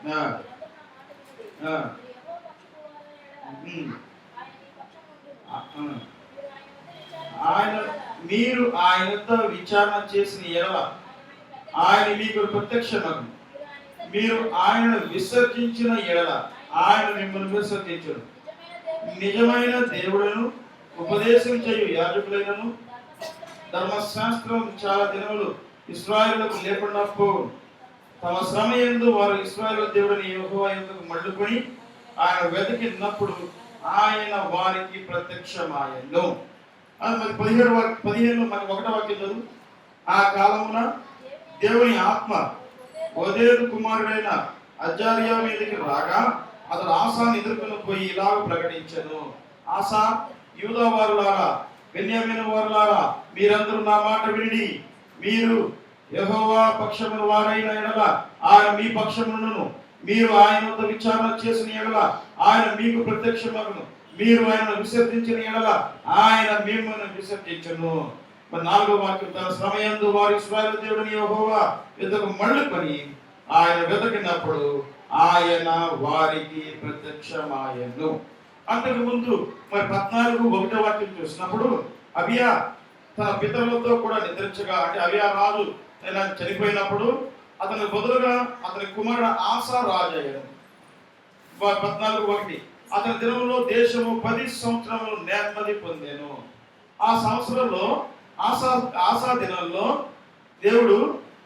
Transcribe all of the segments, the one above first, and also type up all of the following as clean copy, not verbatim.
ఆ, ఆ, ఆయన మీరు ఆయనతో విచారణ చేసిన ఎడల ఆయన మీకు ప్రత్యక్షమగు. మీరు ఆయనను విసర్జించిన ఎడల ఆయన మిమ్మల్ని విసర్జించడు. నిజమైన దేవుడును ఉపదేశం చేయు యాజకులైనను ధర్మశాస్త్రం చాలా దినములు ఇశ్రాయేలుకు లేకుండా పోవు. తమ శ్రమ యందు వారు ఇశ్రాయేలు దేవుడిని యెహోవా యుద్ధకు మళ్ళుకొని ఆయన వెతికినప్పుడు ఆయన వారికి ప్రత్యక్షమాయెను. మరి 15 మనకి 1వ వాక్యం చదువు. ఆ కాలమున దేవుని ఆత్మ ఓదేదు కుమారుడైన అజారియా మీదకి రాగా అతడు ఆసాను ఎదుర్కొని పోయి ఇలాగ ప్రకటించెను. ఆసా, యూదా వారులారా, బెన్యామీను వారులారా, మీరందరూ నా మాట విని మీరు యెహోవా పక్షమున వారైన ఎడల ఆయన మీ పక్షమును, మీరు ఆయన వద్ద విచారణ చేసిన ఎడల ఆయన మీకు ప్రత్యక్షమగును. మీరు ఆయన విసర్జించిన ఎడల ఆయన మిమ్మల్ని విసర్జించును. మరి 4వ వాక్యం, తన శ్రమయందు వారు ఇశ్రాయేలు దేవుడిని యెహోవా యుద్ధకు మళ్ళుకొని ఆయన వెతికినప్పుడు ఆయన వారికి ప్రత్యక్షమాయెను. అంతకు ముందు మరి 14:1 వాక్యం చూసినప్పుడు అబియా తన పితరులతో కూడా నిద్రించగా, అంటే అబియా రాజు చనిపోయినప్పుడు అతని బదులుగా అతని కుమారుడు ఆసా రాజు అయ్యాడు. 14:1 అతని దినంలో దేశము 10 సంవత్సరములు నెమ్మది పొందాను. ఆ సంవత్సరంలో ఆసా దినంలో దేవుడు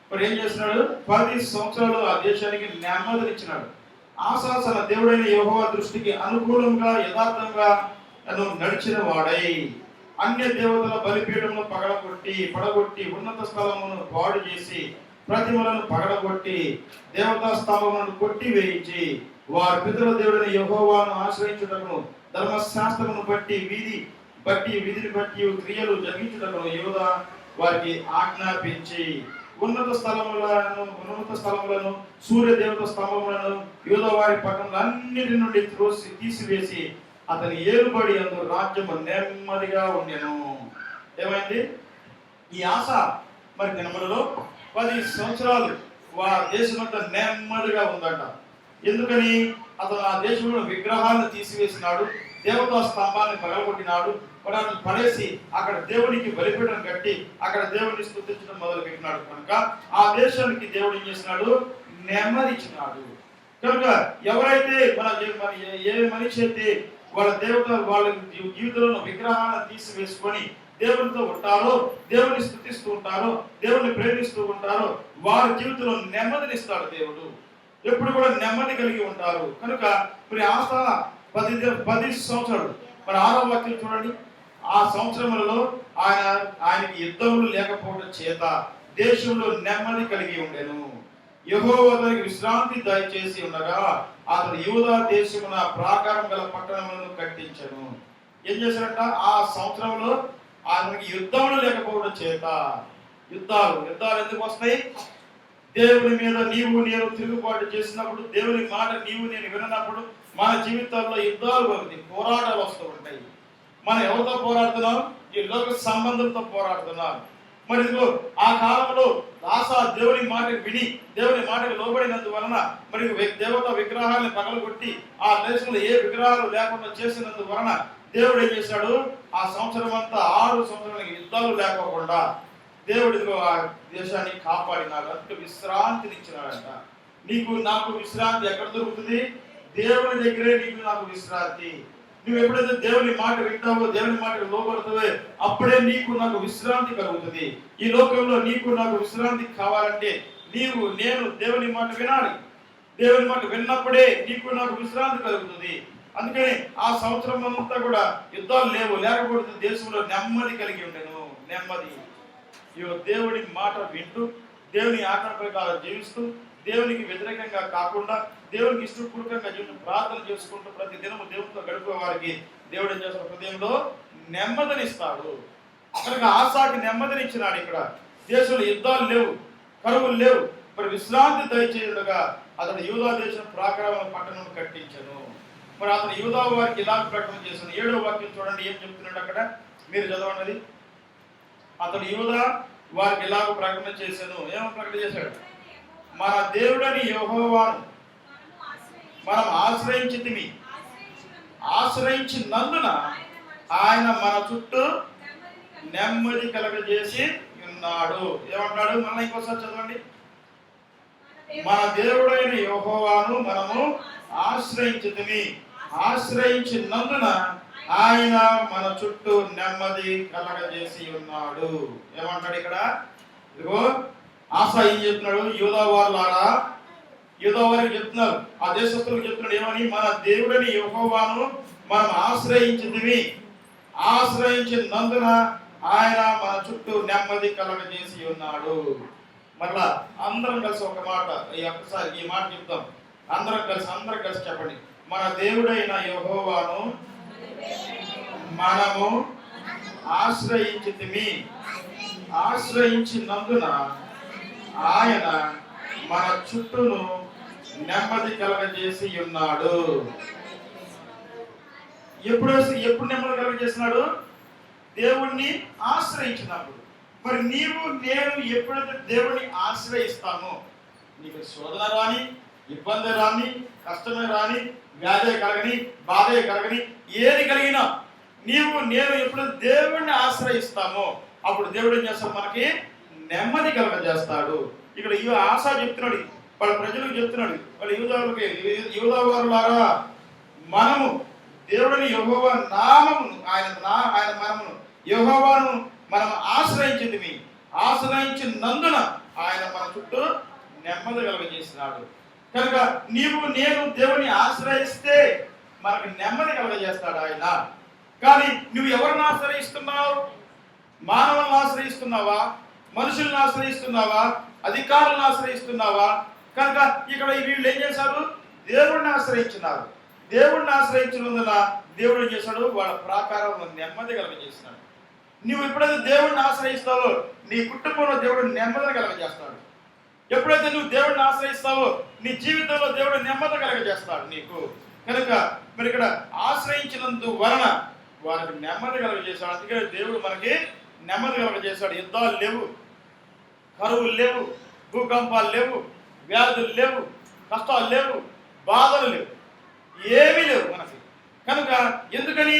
మరి ఏం చేస్తున్నాడు? 10 సంవత్సరాలు ఆ దేశానికి నెమ్మదినిచ్చినాడు. ఆసా తన దేవుడైన యెహోవా దృష్టికి అనుకూలంగా యథార్థంగా నడిచిన వాడై అన్య దేవతల బలిపీఠమును పడగొట్టి ఉన్నత స్థలమును పాడు చేసి ప్రతిమలను పగడగొట్టి దేవతా స్తంభములను కొట్టి వేయించి వారి పితరుల దేవుడైన యెహోవాను ఆశ్రయించుటకును ధర్మశాస్త్రమును విధిని బట్టి క్రియలు జరిగించుటకును యూదా వారికి ఆజ్ఞాపించి ఉన్నత స్థలములను సూర్య దేవత స్తంభములను యూదా వారి పట్టణాలన్నిటి నుండి తీసివేసి అతని ఏలుబడి అందు రాజ్యము నెమ్మదిగా ఉండెను. ఏమైంది? ఈ ఆశ మరి దినములలో 10 సంవత్సరాలు దేశమంతా నెమ్మదిగా ఉందంట. ఎందుకని? అతను ఆ దేశంలో విగ్రహాలను తీసివేసినాడు, దేవతా స్తంభాన్ని పగలగొట్టినాడు, పడేసి అక్కడ దేవునికి బలిపీఠం కట్టి అక్కడ దేవుడిని స్తుతించడం మొదలు పెట్టినాడు. కనుక ఆ దేశానికి దేవుడు ఏం చేసినాడు? నెమ్మది ఇచ్చినాడు. కనుక ఎవరైతే ఏ మనిషి అయితే వాళ్ళ జీవితంలో విగ్రహాలను తీసివేసుకొని దేవునితో ఉంటారో, దేవుని స్తుతిస్తూ ఉంటారో, దేవుని ప్రేమిస్తూ ఉంటారో వారి జీవితంలో నెమ్మదినిస్తాడు దేవుడు. ఎప్పుడు కూడా నెమ్మది కలిగి ఉంటారు. కనుక మరి ఆశ 10 సంవత్సరాలు. మరి 6వ వాక్యం చూడండి. ఆ సంవత్సరములలో ఆయనకి యుద్ధములు లేకపోవడం చేత దేశంలో నెమ్మది కలిగి ఉండెను. యెహోవా అతనికి విశ్రాంతి దయచేసి ఉండగా అతను యూదా దేశమున ప్రాకారం గల పట్టణములను కట్టించెను. ఏం చేశారంట? ఆ సంవత్సరంలో ఆయనకి యుద్ధములు లేకపోవడం చేత. యుద్ధాలు ఎందుకు వస్తాయి? దేవుని మీద నేను తిరుగుబాటు చేసినప్పుడు, దేవుని మాట నేను విననప్పుడు మన జీవితాల్లో యుద్ధాలు వస్తాయి, పోరాటాలు వస్తూ ఉంటాయి. మనం ఎవరితో పోరాడుతున్నాం? ఈ లోక సంబంధంతో పోరాడుతున్నాం. మరి ఇదిగో ఆ కాలంలో ఆసా దేవుని మాట విని దేవుని మాటకు లోబడినందువలన మరి దేవత విగ్రహాలను పగలగొట్టి ఆ దేశంలో ఏ విగ్రహాలు లేకుండా చేసినందువలన దేవుడు ఏం చేశాడు? ఆ సంవత్సరం అంతా 6 సంవత్సరాలకి యుద్ధాలు లేకోకుండా దేవుడు ఆ దేశాన్ని కాపాడినాడు. అందుకే విశ్రాంతినిచ్చినాడంట. నీకు నాకు విశ్రాంతి ఎక్కడ దొరుకుతుంది? దేవుని దగ్గరే నాకు విశ్రాంతి. నువ్వు ఎప్పుడైతే దేవుని మాట వింటావో, దేవుని మాటకు లోబడతావో అప్పుడే నీకు నాకు విశ్రాంతి కలుగుతుంది. ఈ లోకంలో నీకు నాకు విశ్రాంతి కావాలంటే నేను దేవుని మాట వినాలి. దేవుని మాట విన్నప్పుడే నీకు నాకు విశ్రాంతి కలుగుతుంది. అందుకని ఆ సంవత్సరం అంతా కూడా యుద్ధాలు లేకపోతే దేశంలో నెమ్మది కలిగి ఉండేను. నెమ్మది. దేవుడి మాట వింటూ దేవుని ఆజ్ఞ ప్రకారం జీవిస్తూ దేవునికి వ్యతిరేకంగా కాకుండా దేవునికి ఇష్టపూర్వకంగా జీవితం ప్రార్థన చేసుకుంటూ ప్రతి దినము దేవునితో గడిపే వారికి దేవుడు ఏం చేస్తాడు? హృదయంలో నెమ్మదినిస్తాడు. కనుక ఆశాకి నెమ్మదినిచ్చినాడు. ఇక్కడ దేశంలో యుద్ధాలు లేవు, కరువులు లేవు. మరి విశ్రాంతి దయచేయుడుగా అతడు యూదా దేశం ప్రాకారం పట్టణం కట్టించను. మరి అతను యూదా వారికి ఇలా ప్రకటన చేశాను. 7వ వాక్యం చూడండి ఏం చెప్తున్నాడు అక్కడ, మీరు చదవండి. అతడు యూదా వారికి ఇలాగ ప్రకటన చేశాను. ఏమో ప్రకటన చేశాడు? మన దేవుడని యెహోవాను మనం ఆశ్రయించితిమి, ఆశ్రయించినందున ఆయన మన చుట్టూ నెమ్మది కలగజేసి ఉన్నాడు. ఏమంటాడు? మళ్ళీ ఇంకోసారి చదవండి. మన దేవుడైన యెహోవాను మనము ఆశ్రయించితిమి, ఆశ్రయించినందున ఆయన మన చుట్టూ నెమ్మది కలగజేసి ఉన్నాడు. ఏమంటాడు ఇక్కడ? ఇదిగో ఆసా ఏం చెప్తున్నాడు? యూదా వారులారా, యూదా వారికి చెప్తున్నారు, ఆ దేశస్తులకు చెప్తున్నాడు ఏమని? మన దేవుడని యెహోవాను మనం ఆశ్రయించితిమి, ఆశ్రయించినందున ఆయన మన చుట్టూ నెమ్మది కలగజేసి ఉన్నాడు. మరలా అందరం కలిసి ఒక మాట, ఒక్కసారి ఈ మాట చెప్తాం. అందరం కలిసి చెప్పండి. మన దేవుడైన యెహోవాను మనము ఆశ్రయించితిమి, ఆశ్రయించినందున ఆయన మన చుట్టూను నెమ్మది కలగజేసి ఉన్నాడు. ఎప్పుడు నెమ్మది కలగజేసినాడు? దేవుణ్ణి ఆశ్రయించినప్పుడు. మరి నీవు నేను ఎప్పుడైతే దేవుణ్ణి ఆశ్రయిస్తామో, నీకు శోధన రాని, ఇబ్బంది రాని, కష్టమే రాని, వ్యాధి కలగని, బాధే కలగని, ఏది కలిగినా నీవు నేను ఎప్పుడైతే దేవుణ్ణి ఆశ్రయిస్తామో అప్పుడు దేవుడు ఏం చేస్తాడు? మనకి నెమ్మది కలగజేస్తాడు. ఇక్కడ ఈ ఆశ చెప్తున్నాడు, వాళ్ళ ప్రజలకు చెప్తున్నాడు, వాళ్ళ యూదా వారులారా, మనము దేవుడిని యెహోవా నామమును ఆయన మనమును యెహోవాను మనం ఆశ్రయించింది, ఆశ్రయించినందున ఆయన మన చుట్టూ నెమ్మది కలగజేసినాడు. కనుక నీవు నేను దేవుని ఆశ్రయిస్తే మనకు నెమ్మది కలగజేస్తాడు ఆయన. కానీ నువ్వు ఎవరిని ఆశ్రయిస్తున్నావు? మానవులను ఆశ్రయిస్తున్నావా? మనుషులను ఆశ్రయిస్తున్నావా? అధికారులను ఆశ్రయిస్తున్నావా? కనుక ఇక్కడ వీళ్ళు ఏం చేశారు? దేవుడిని ఆశ్రయించినారు. దేవుడిని ఆశ్రయించినందున దేవుడు ఏం చేశాడు? వాళ్ళ ప్రాకారంలో నెమ్మది కలగజేసినాడు. నువ్వు ఎప్పుడైతే దేవుడిని ఆశ్రయిస్తావో నీ కుటుంబంలో దేవుడు నెమ్మదిని కలగజేస్తాడు. ఎప్పుడైతే నువ్వు దేవుడిని ఆశ్రయిస్తావో నీ జీవితంలో దేవుడు నెమ్మది కలగజేస్తాడు నీకు. కనుక మరి ఇక్కడ ఆశ్రయించినందు వలన వారికి నెమ్మది కలగజేశాడు. అందుకే దేవుడు మనకి నెమ్మది కలగజేశాడు. యుద్ధాలు లేవు, కరువులు లేవు, భూకంపాలు లేవు, వ్యాధులు లేవు, కష్టాలు లేవు, బాధలు లేవు, ఏమీ లేవు మనకి. కనుక ఎందుకని?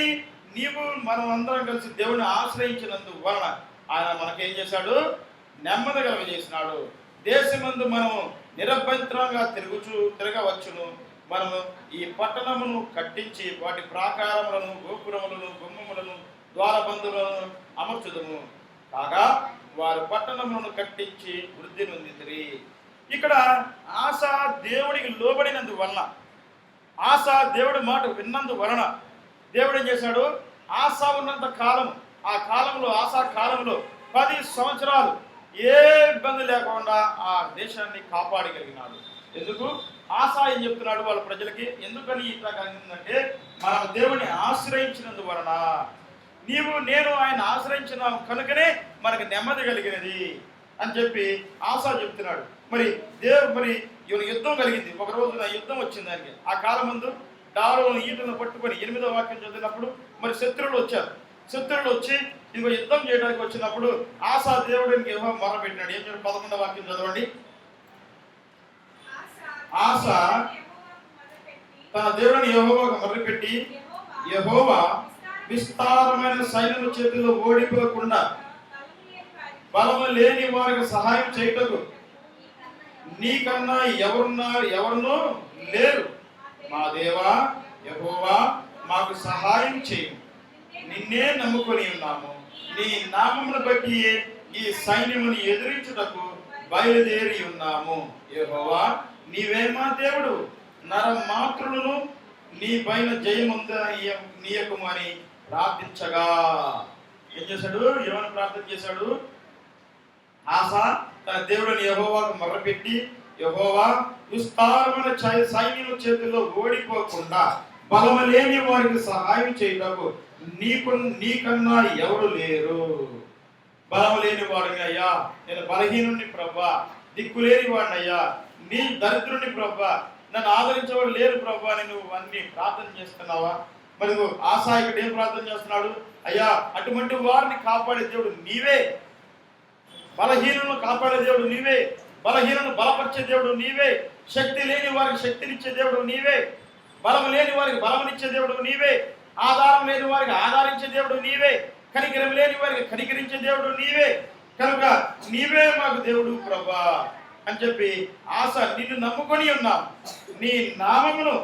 నీవు మనం అందరం కలిసి దేవుడిని ఆశ్రయించినందు వలన ఆయన మనకేం చేశాడు? నెమ్మది కలగజేసినాడు. దేశమందు మనము నిరభ్యంతరంగా తిరగవచ్చును. మనము ఈ పట్టణమును కట్టించి వాటి ప్రాకారములను, గోపురములను, గుమ్మములను, ద్వారబంధులను అమర్చుదుము. కాగా వారు పట్టణములను కట్టించి వృద్ధి నొందితిరి. ఇక్కడ ఆశ దేవుడికి లోబడినందు వలన, ఆశ దేవుడి మాట విన్నందు వలన దేవుడు ఏం చేశాడు? ఆశ ఉన్నంత కాలం, ఆ కాలంలో ఆశా కాలంలో 10 సంవత్సరాలు ఏ ఇబ్బంది లేకుండా ఆ దేశాన్ని కాపాడగలిగినాడు. ఎందుకు? ఆశ ఏం చెప్తున్నాడు వాళ్ళ ప్రజలకి? ఎందుకని ఇట్లా కలిగిందంటే మనం దేవుని ఆశ్రయించినందు వలన, నీవు నేను ఆయన ఆశ్రయించిన కనుకనే మనకు నెమ్మది కలిగినది అని చెప్పి ఆశ చెప్తున్నాడు. మరి ఈయన యుద్ధం కలిగింది. ఒక రోజున యుద్ధం వచ్చింది దానికి. ఆ కాలం ముందు డారులను ఈటలను పట్టుకొని 8వ వాక్యం చదివినప్పుడు మరి శత్రువులు వచ్చారు. శత్రువులు వచ్చి ఇదిగో యుద్ధం చేయడానికి వచ్చినప్పుడు ఆశా దేవుడికి యెహోవా మొరపెట్టినాడు. ఏం చెప్పి 11వ వాక్యం చదవండి. ఆశ తన దేవుడిని యెహోవాకు మొరపెట్టి, యెహోవా విస్తారమైన సైన్యము చేతుల్లో ఓడిపోకుండా బలము లేని వారికి సహాయం చేయుటకు నీకన్నా ఎవరునూ లేరు. మా దేవా యెహోవా మాకు సహాయం చేయు, నిన్నే నమ్ముకొని ఉన్నాము. నీ నామమును బట్టి ఈ సైన్యమును ఎదిరించుటకు బయలుదేరి ఉన్నాము. యెహోవా నీవే మా దేవుడు, నరమాత్రులను నీ పైన జయముందనీయకుము అని ప్రార్థించగా ఏం చేశాడు? ఏమని ప్రార్థన చేశాడు? ఆశ తన దేవుడిని యెహోవాకు మొరపెట్టి, యెహోవా విస్తారమైన సైన్యము చేతుల్లో ఓడిపోకుండా బలము లేని వారికి సహాయం చేయటకు నీకన్నా ఎవరు లేరు. బలము లేని వాడిని అయ్యా, నేను బలహీనుని ప్రభా, దిక్కులేని వాడిని అయ్యా, నీ దరిద్రుని ప్రభా, నన్ను ఆదరించేవాడు లేరు ప్రభా అని నువ్వు అన్ని ప్రార్థన చేస్తున్నావా? మరి ఆశా ఇక్కడ ఏం ప్రార్థన చేస్తున్నాడు? అయ్యా అటువంటి వారిని కాపాడే దేవుడు నీవే, బలహీనులను కాపాడే దేవుడు నీవే, బలహీనను బలపరిచే దేవుడు నీవే, శక్తి లేని వారికి శక్తినిచ్చే దేవుడు నీవే, బలం లేని వారికి బలమునిచ్చే దేవుడు నీవే, ఆధారం లేని వారికి ఆధారించే దేవుడు నీవే, కనికరం లేని వారికి కనికరించే దేవుడు నీవే. కనుక నీవే మాకు దేవుడు ప్రభా అని చెప్పి ఆశ నిన్ను నమ్ముకొని ఉన్నాం, నీ నామమును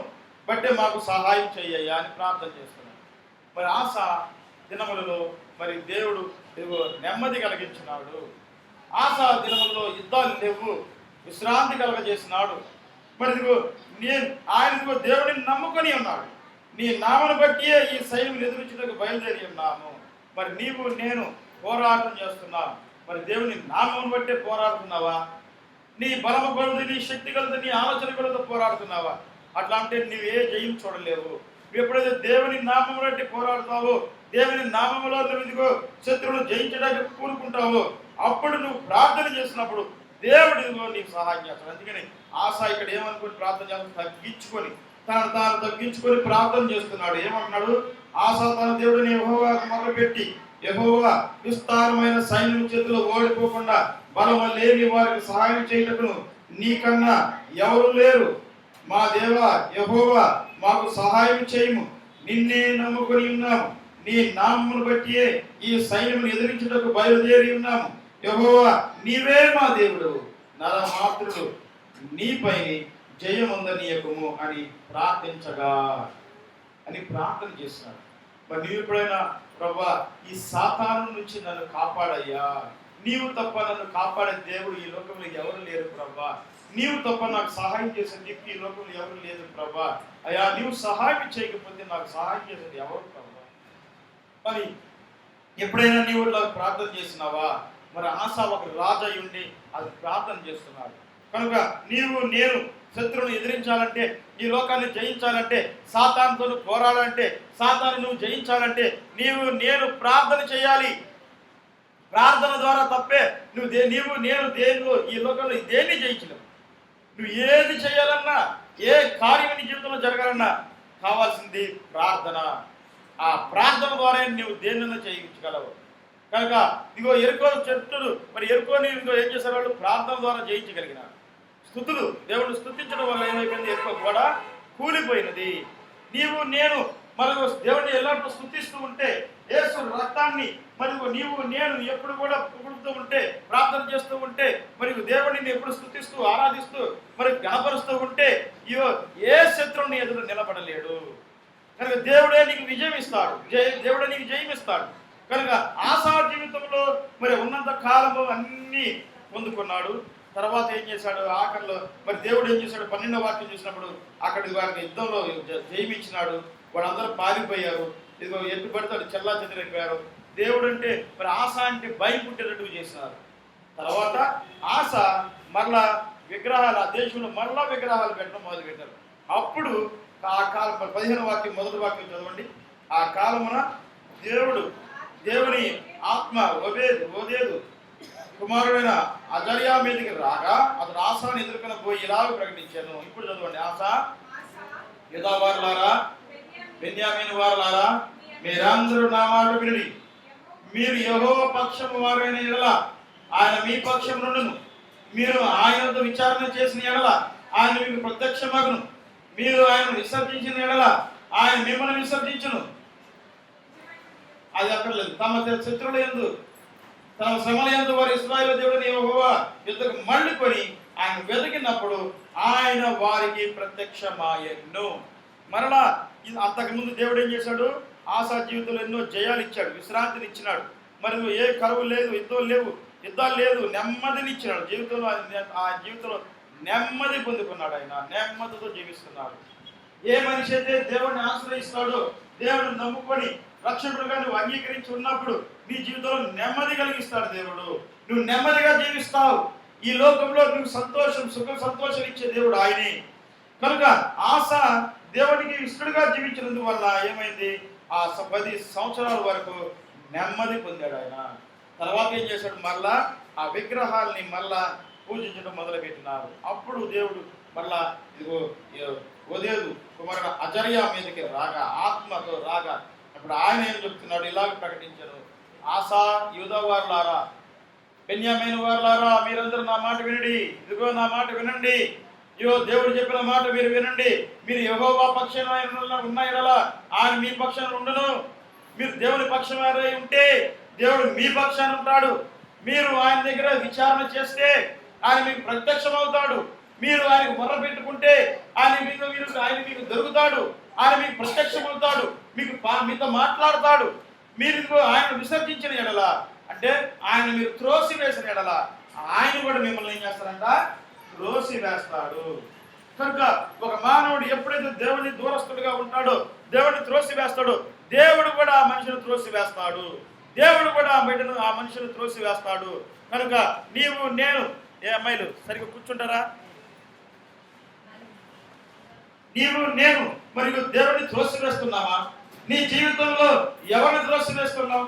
బట్టే మాకు సహాయం చెయ్యయ్యా అని ప్రార్థన చేస్తున్నాం. మరి ఆశ దినములలో మరి దేవుడు నెమ్మది కలిగించినాడు. ఆశ దినములలో యుద్ధాలు లేవు, విశ్రాంతి కలగజేసినాడు. మరి ఆయన దేవుడిని నమ్ముకొని ఉన్నాడు. నీ నామను బట్టి ఈ సైన్యం ఎదురించడానికి బయలుదేరి ఉన్నాము. మరి నీవు నేను పోరాటం చేస్తున్నావు. మరి దేవుని నామమును బట్టే పోరాడుతున్నావా? నీ బలము కొలది, నీ శక్తి కొలది, నీ ఆలోచన కొలది పోరాడుతున్నావా? అట్లా అంటే నువ్వు ఏ జయం చూడలేవు. నువ్వు ఎప్పుడైతే దేవుని నామము బట్టి పోరాడుతావో, దేవుని నామములో నువ్వు ఇదిగో శత్రువును జయించడానికి కూరుకుంటావో, అప్పుడు నువ్వు ప్రార్థన చేసినప్పుడు దేవుడు ఇదిగో నీకు సహాయం చేస్తాడు. అందుకని ఆశ ఇక్కడ ఏమనుకుని ప్రార్థన చేస్తాడు, తగ్గించుకొని తనను తాను తగ్గించుకొని ప్రార్థన చేస్తున్నాడు. ఏమంటున్నాడు? ఆశ తన దేవుడిని యెహోవాకు మొదలుపెట్టి, యెహోవా విస్తారమైన సైన్యం చేతిలో ఓడిపోకుండా బలము లేని వారికి సహాయం చేయటకు నీకన్నా ఎవరు లేరు. మా దేవా యెహోవా మాకు సహాయం చేయము, నిన్నే నమ్ముకొని ఉన్నాము. నీ నామమును బట్టి ఈ సైన్యమును ఎదిరించుటకు బయలుదేరి ఉన్నాము. యెహోవా నీవే మా దేవుడు, నరమాత్రుడు నీపై జయముందనీయకము అని ప్రార్థించగా అని ప్రార్థన చేస్తున్నాడు. మరి నీవు ఎప్పుడైనా ప్రభా ఈ సాతాను నుంచి నన్ను కాపాడయ్యా, నీవు తప్ప నన్ను కాపాడే దేవుడు ఈ లోకంలో ఎవరు లేరు ప్రభా, నీవు తప్ప నాకు సహాయం చేసే దిక్కు ఈ లోకంలో ఎవరు లేదు ప్రభా, అయ్యా నీవు సహాయం చేయకపోతే నాకు సహాయం చేసేది ఎవరు ప్రభా అని ఎప్పుడైనా నీవు నాకు ప్రార్థన చేసినావా? మరి ఆశ ఒక రాజు ఉండి అది ప్రార్థన చేస్తున్నాడు. కనుక నీవు నేను శత్రువును ఎదిరించాలంటే, ఈ లోకాన్ని జయించాలంటే, సాతానుతో పోరాడాలంటే, సాతాను నువ్వు జయించాలంటే నీవు నేను ప్రార్థన చేయాలి. ప్రార్థన ద్వారా తప్పే నీవు నేను దేనిలో ఈ లోకంలో దేన్ని జయించలేవు. నువ్వు ఏది చేయాలన్నా, ఏ కార్యం నీ జీవితంలో జరగాలన్నా కావాల్సింది ప్రార్థన. ఆ ప్రార్థన ద్వారా నువ్వు దేనిని చేయించగలవు. కనుక ఇదిగో ఎరుకో చెట్టులు, మరి ఎరుకోని ఏం చేశారు? వాళ్ళు ప్రార్థన ద్వారా జయించగలిగినారు. స్తుతులు, దేవుడిని స్తుతించడం వల్ల ఏమైపోయింది? ఎరుకో కూడా కూలిపోయినది. నీవు నేను మనకు దేవుడిని ఎల్లప్పుడూ స్తుతిస్తూ ఉంటే, యేసు రక్తాన్ని మరియు నీవు నేను ఎప్పుడు కూడా పొగుడుతూ ఉంటే, ప్రార్థన చేస్తూ ఉంటే, మరియు దేవుడిని ఎప్పుడు స్తుతిస్తూ ఆరాధిస్తూ మరి గణపరుస్తూ ఉంటే ఏ శత్రువుని ఎదురు నిలబడలేడు. కనుక దేవుడే నీకు విజయం ఇస్తాడు, దేవుడే నీకు జయం ఇస్తాడు. కనుక ఆశా జీవితంలో మరి ఉన్నంత కాలము అన్నీ పొందుకున్నాడు. తర్వాత ఏం చేశాడు? ఆఖరిలో మరి దేవుడు ఏం చేశాడు? 12వ వాక్యం చూసినప్పుడు అక్కడి వారికి యుద్ధంలో జయమిచ్చినాడు. వాళ్ళందరూ పారిపోయారు. ఇదిగో ఎట్టు పడతాడు చెల్లా చెదిరైపోయారు. దేవుడు అంటే మరి ఆశ అంటే భయం పుట్టేటట్టు చేసినారు. తర్వాత ఆశ మరలా విగ్రహాలు, ఆ దేశంలో మరలా విగ్రహాలు పెట్టడం మొదలుపెట్టారు. అప్పుడు ఆ కాలం 15వ వాక్యం మొదటి వాక్యం చదవండి. ఆ కాలమున దేవుని ఆత్మ ఓదేదు కుమారుడైన అజర్యా మీదకి రాగా అతడు ఆశాను ఎదుర్కొని పోయి ఇలాగ ప్రకటించాను. ఇప్పుడు చదవండి. ఆశ, యూదా వారులారా, బెన్యామీను వారులారా, మీరందరూ నా మాట వినండి. మీరు యెహోవా పక్షము వారైన ఎడల ఆయన మీ పక్షం నుండును. మీరు ఆయనతో విచారణ చేసిన ఎడల ఆయన మీకు ప్రత్యక్షమగును. మీరు ఆయన విసర్జించిన ఎడల ఆయన మిమ్మల్ని విసర్జించును. అది అక్కర్లేదు. తమ శత్రువుల యందు తమ శ్రమల యందు వారి ఇశ్రాయేలు దేవుడిని యెహోవా యుద్ధకు మళ్ళుకొని ఆయన వెతికినప్పుడు ఆయన వారికి ప్రత్యక్షమాయెను. మరలా అంతకుముందు దేవుడు ఏం చేశాడు? ఆశా జీవితంలో ఎన్నో జయాలు ఇచ్చాడు, విశ్రాంతిని ఇచ్చినాడు. మరి ఏ కరువు లేదు, యుద్ధాలు లేదు, నెమ్మదిని ఇచ్చినాడు. జీవితంలో ఆ జీవితంలో నెమ్మది పొందుకున్నాడు. ఆయన నెమ్మదితో జీవిస్తున్నాడు. ఏ మనిషి అయితే దేవుడిని ఆశ్రయిస్తాడో, దేవుడిని నమ్ముకొని రక్షకుడుగా నువ్వు అంగీకరించి ఉన్నప్పుడు నీ జీవితంలో నెమ్మది కలిగిస్తాడు దేవుడు. నువ్వు నెమ్మదిగా జీవిస్తావు. ఈ లోకంలో నువ్వు సంతోషం ఇచ్చే దేవుడు ఆయనే. కనుక ఆశ దేవుడికి ఇష్టడుగా జీవించినందువల్ల ఏమైంది? ఆ 10 సంవత్సరాల వరకు నెమ్మది పొందాడు ఆయన. తర్వాత ఏం చేశాడు? మళ్ళా ఆ విగ్రహాలని మళ్ళా పూజించడం మొదలుపెట్టినారు. అప్పుడు దేవుడు మళ్ళా ఇదిగో ఓదేదు కుమారుడు అజర్యా మీదకి రాగా, ఆత్మతో రాగా, అప్పుడు ఆయన ఏం చెప్తున్నాడు? ఇలాగ ప్రకటించారు. ఆశా, యూదా వారులారా, బెన్యామీను వారులారా, మీరందరూ నా మాట వినండి. ఇదిగో నా మాట వినండి. ఇగో దేవుడు చెప్పిన మాట మీరు వినండి. మీరు యెహోవా పక్షాన ఉన్న యెడల ఆయన మీ పక్షాన ఉండును. మీరు దేవుని పక్షవారై ఉంటే దేవుడు మీ పక్షాన ఉంటాడు. మీరు ఆయన దగ్గర విచారణ చేస్తే ఆయన మీకు ప్రత్యక్షమవుతాడు. మీరు ఆయనకు మొర్ర పెట్టుకుంటే ఆయన మీకు దొరుకుతాడు. ఆయన మీకు ప్రత్యక్షమవుతాడు. మీతో మాట్లాడతాడు. మీరు ఆయన విసర్జించిన ఎడల, అంటే ఆయన మీరు త్రోసి వేసిన ఎడల, ఆయన కూడా మిమ్మల్ని ఏం చేస్తారంట? త్రోసి వేస్తాడు. కనుక ఒక మానవుడు ఎప్పుడైతే దేవుని దూరస్తుడిగా ఉంటాడో, దేవుడిని త్రోసి వేస్తాడో, దేవుడు కూడా ఆ మనిషిని త్రోసి వేస్తాడు. దేవుడు కూడా ఆ మనిషిని త్రోసి వేస్తాడు. కనుక నీవు నేను, ఏ అమ్మాయిలు సరిగ్గా కూర్చుంటారా? నీవు నేను మరియు దేవుడిని త్రోసి వేస్తున్నావా? నీ జీవితంలో ఎవరిని త్రోసి వేస్తున్నావు?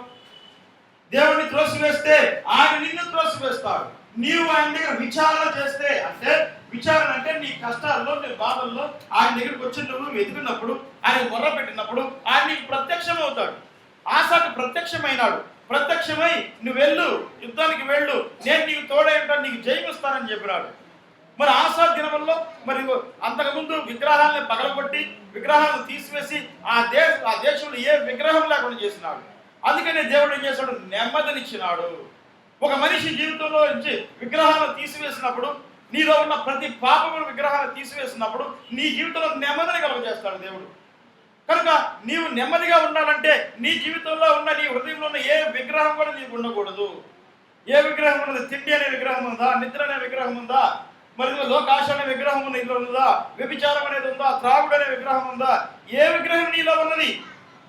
దేవుడిని త్రోసి వేస్తే ఆయన నిన్ను త్రోసి వేస్తాడు. నీవు ఆయన దగ్గర విచారణ చేస్తే, అంటే విచారణ అంటే నీ కష్టాల్లో, నీ బాధల్లో ఆయన దగ్గరికి వచ్చి నువ్వు వెతుకున్నప్పుడు, ఆయన మొర్ర పెట్టినప్పుడు ఆయన నీకు ప్రత్యక్షం అవుతాడు. ఆసాకు ప్రత్యక్షమైనాడు. ప్రత్యక్షమై నువ్వు వెళ్ళు, యుద్ధానికి వెళ్ళు, నేను నీకు తోడై ఉంటాను, నీకు జయమిస్తానని చెప్పినాడు. మరి ఆసా దినముల్లో మరి అంతకుముందు విగ్రహాలను పగలగొట్టి విగ్రహాలను తీసివేసి ఆ దేశంలో ఏ విగ్రహం లేకుండా చేసినాడు. అందుకనే దేవుడు ఏం చేశాడు? నెమ్మదినిచ్చినాడు. ఒక మనిషి జీవితంలో నుంచి విగ్రహాలను తీసివేసినప్పుడు, నీలో ఉన్న ప్రతి పాపముల విగ్రహాలను తీసివేసినప్పుడు నీ జీవితంలో నెమ్మదిని కలుగజేస్తాడు దేవుడు. కనుక నీవు నెమ్మదిగా ఉండాలంటే నీ జీవితంలో ఉన్న, నీ హృదయంలో ఉన్న ఏ విగ్రహం కూడా నీకు ఉండకూడదు. ఏ విగ్రహం ఉన్నది? తిండి అనే విగ్రహం ఉందా? నిద్ర అనే విగ్రహం ఉందా? మరి లోకాశ అనే విగ్రహం ఇందులో ఉందా? వ్యభిచారం అనేది ఉందా? త్రాగుడు అనే విగ్రహం ఉందా? ఏ విగ్రహం నీలో ఉన్నది?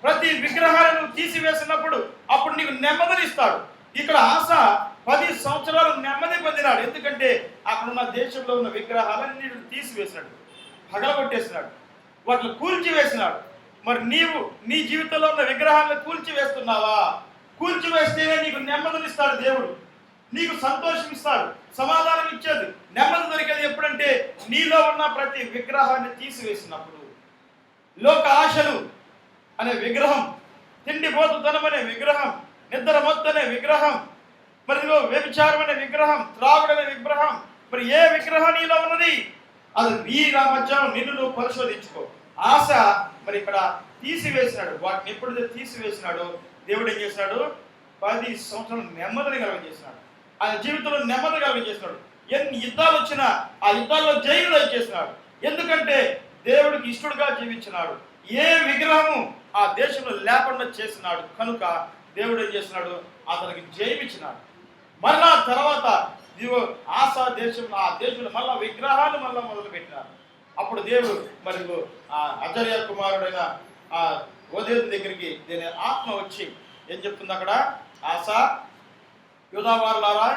ప్రతి విగ్రహాలను తీసివేసినప్పుడు అప్పుడు నీకు నెమ్మదినిస్తాడు. ఇక్కడ ఆశ 10 సంవత్సరాలు నెమ్మది పొందినాడు. ఎందుకంటే అక్కడున్న దేశంలో ఉన్న విగ్రహాలన్నీ తీసివేసినాడు, పగలగొట్టేసినాడు, వాటిని కూల్చివేసినాడు. మరి నీవు నీ జీవితంలో ఉన్న విగ్రహాలను కూల్చివేస్తున్నావా? కూల్చివేస్తేనే నీకు నెమ్మదినిస్తాడు దేవుడు. నీకు సంతోషం ఇస్తాడు, సమాధానం ఇచ్చేది, నెమ్మది దొరికేది ఎప్పుడంటే నీలో ఉన్న ప్రతి విగ్రహాన్ని తీసివేసినప్పుడు. లోక ఆశలు అనే విగ్రహం, తిండిపోతుతనం అనే విగ్రహం, నిద్ర మొత్తనే విగ్రహం, మరి వ్యభిచారం అనే విగ్రహం, త్రాగుడు అనే విగ్రహం, మరి ఏ విగ్రహం నీలో ఉన్నది? అది ఈ మధ్యాహ్నం నిన్ను నువ్వు పరిశోధించుకో. ఆశ మరి ఇక్కడ తీసివేసినాడు. వాటిని ఎప్పుడైతే తీసివేసినాడో దేవుడు ఏం చేసినాడు? 10 సంవత్సరాలు నెమ్మదిని కలుగజేసినాడు. ఆయన జీవితంలో నెమ్మది కలుగజేసినాడు. ఎన్ని యుద్ధాలు వచ్చినా ఆ యుద్ధాల్లో జైలు చేసినాడు. ఎందుకంటే దేవుడికి ఇష్టడుగా జీవించినాడు. ఏ విగ్రహము ఆ దేశంలో లేకుండా చేసినాడు. కనుక దేవుడు ఏం చేసినాడు? అతనికి జయమిచ్చినాడు. మరలా తర్వాత ఆశా దేశంలో, ఆ దేశంలో మళ్ళా విగ్రహాలు మళ్ళా మొదలు పెట్టినారు. అప్పుడు దేవుడు మరి అజర్య కుమారుడైన ఆ ఓదేదు దగ్గరికి దీని ఆత్మ వచ్చి ఏం చెప్తుంది అక్కడ? ఆశా, యూదా వారులారా,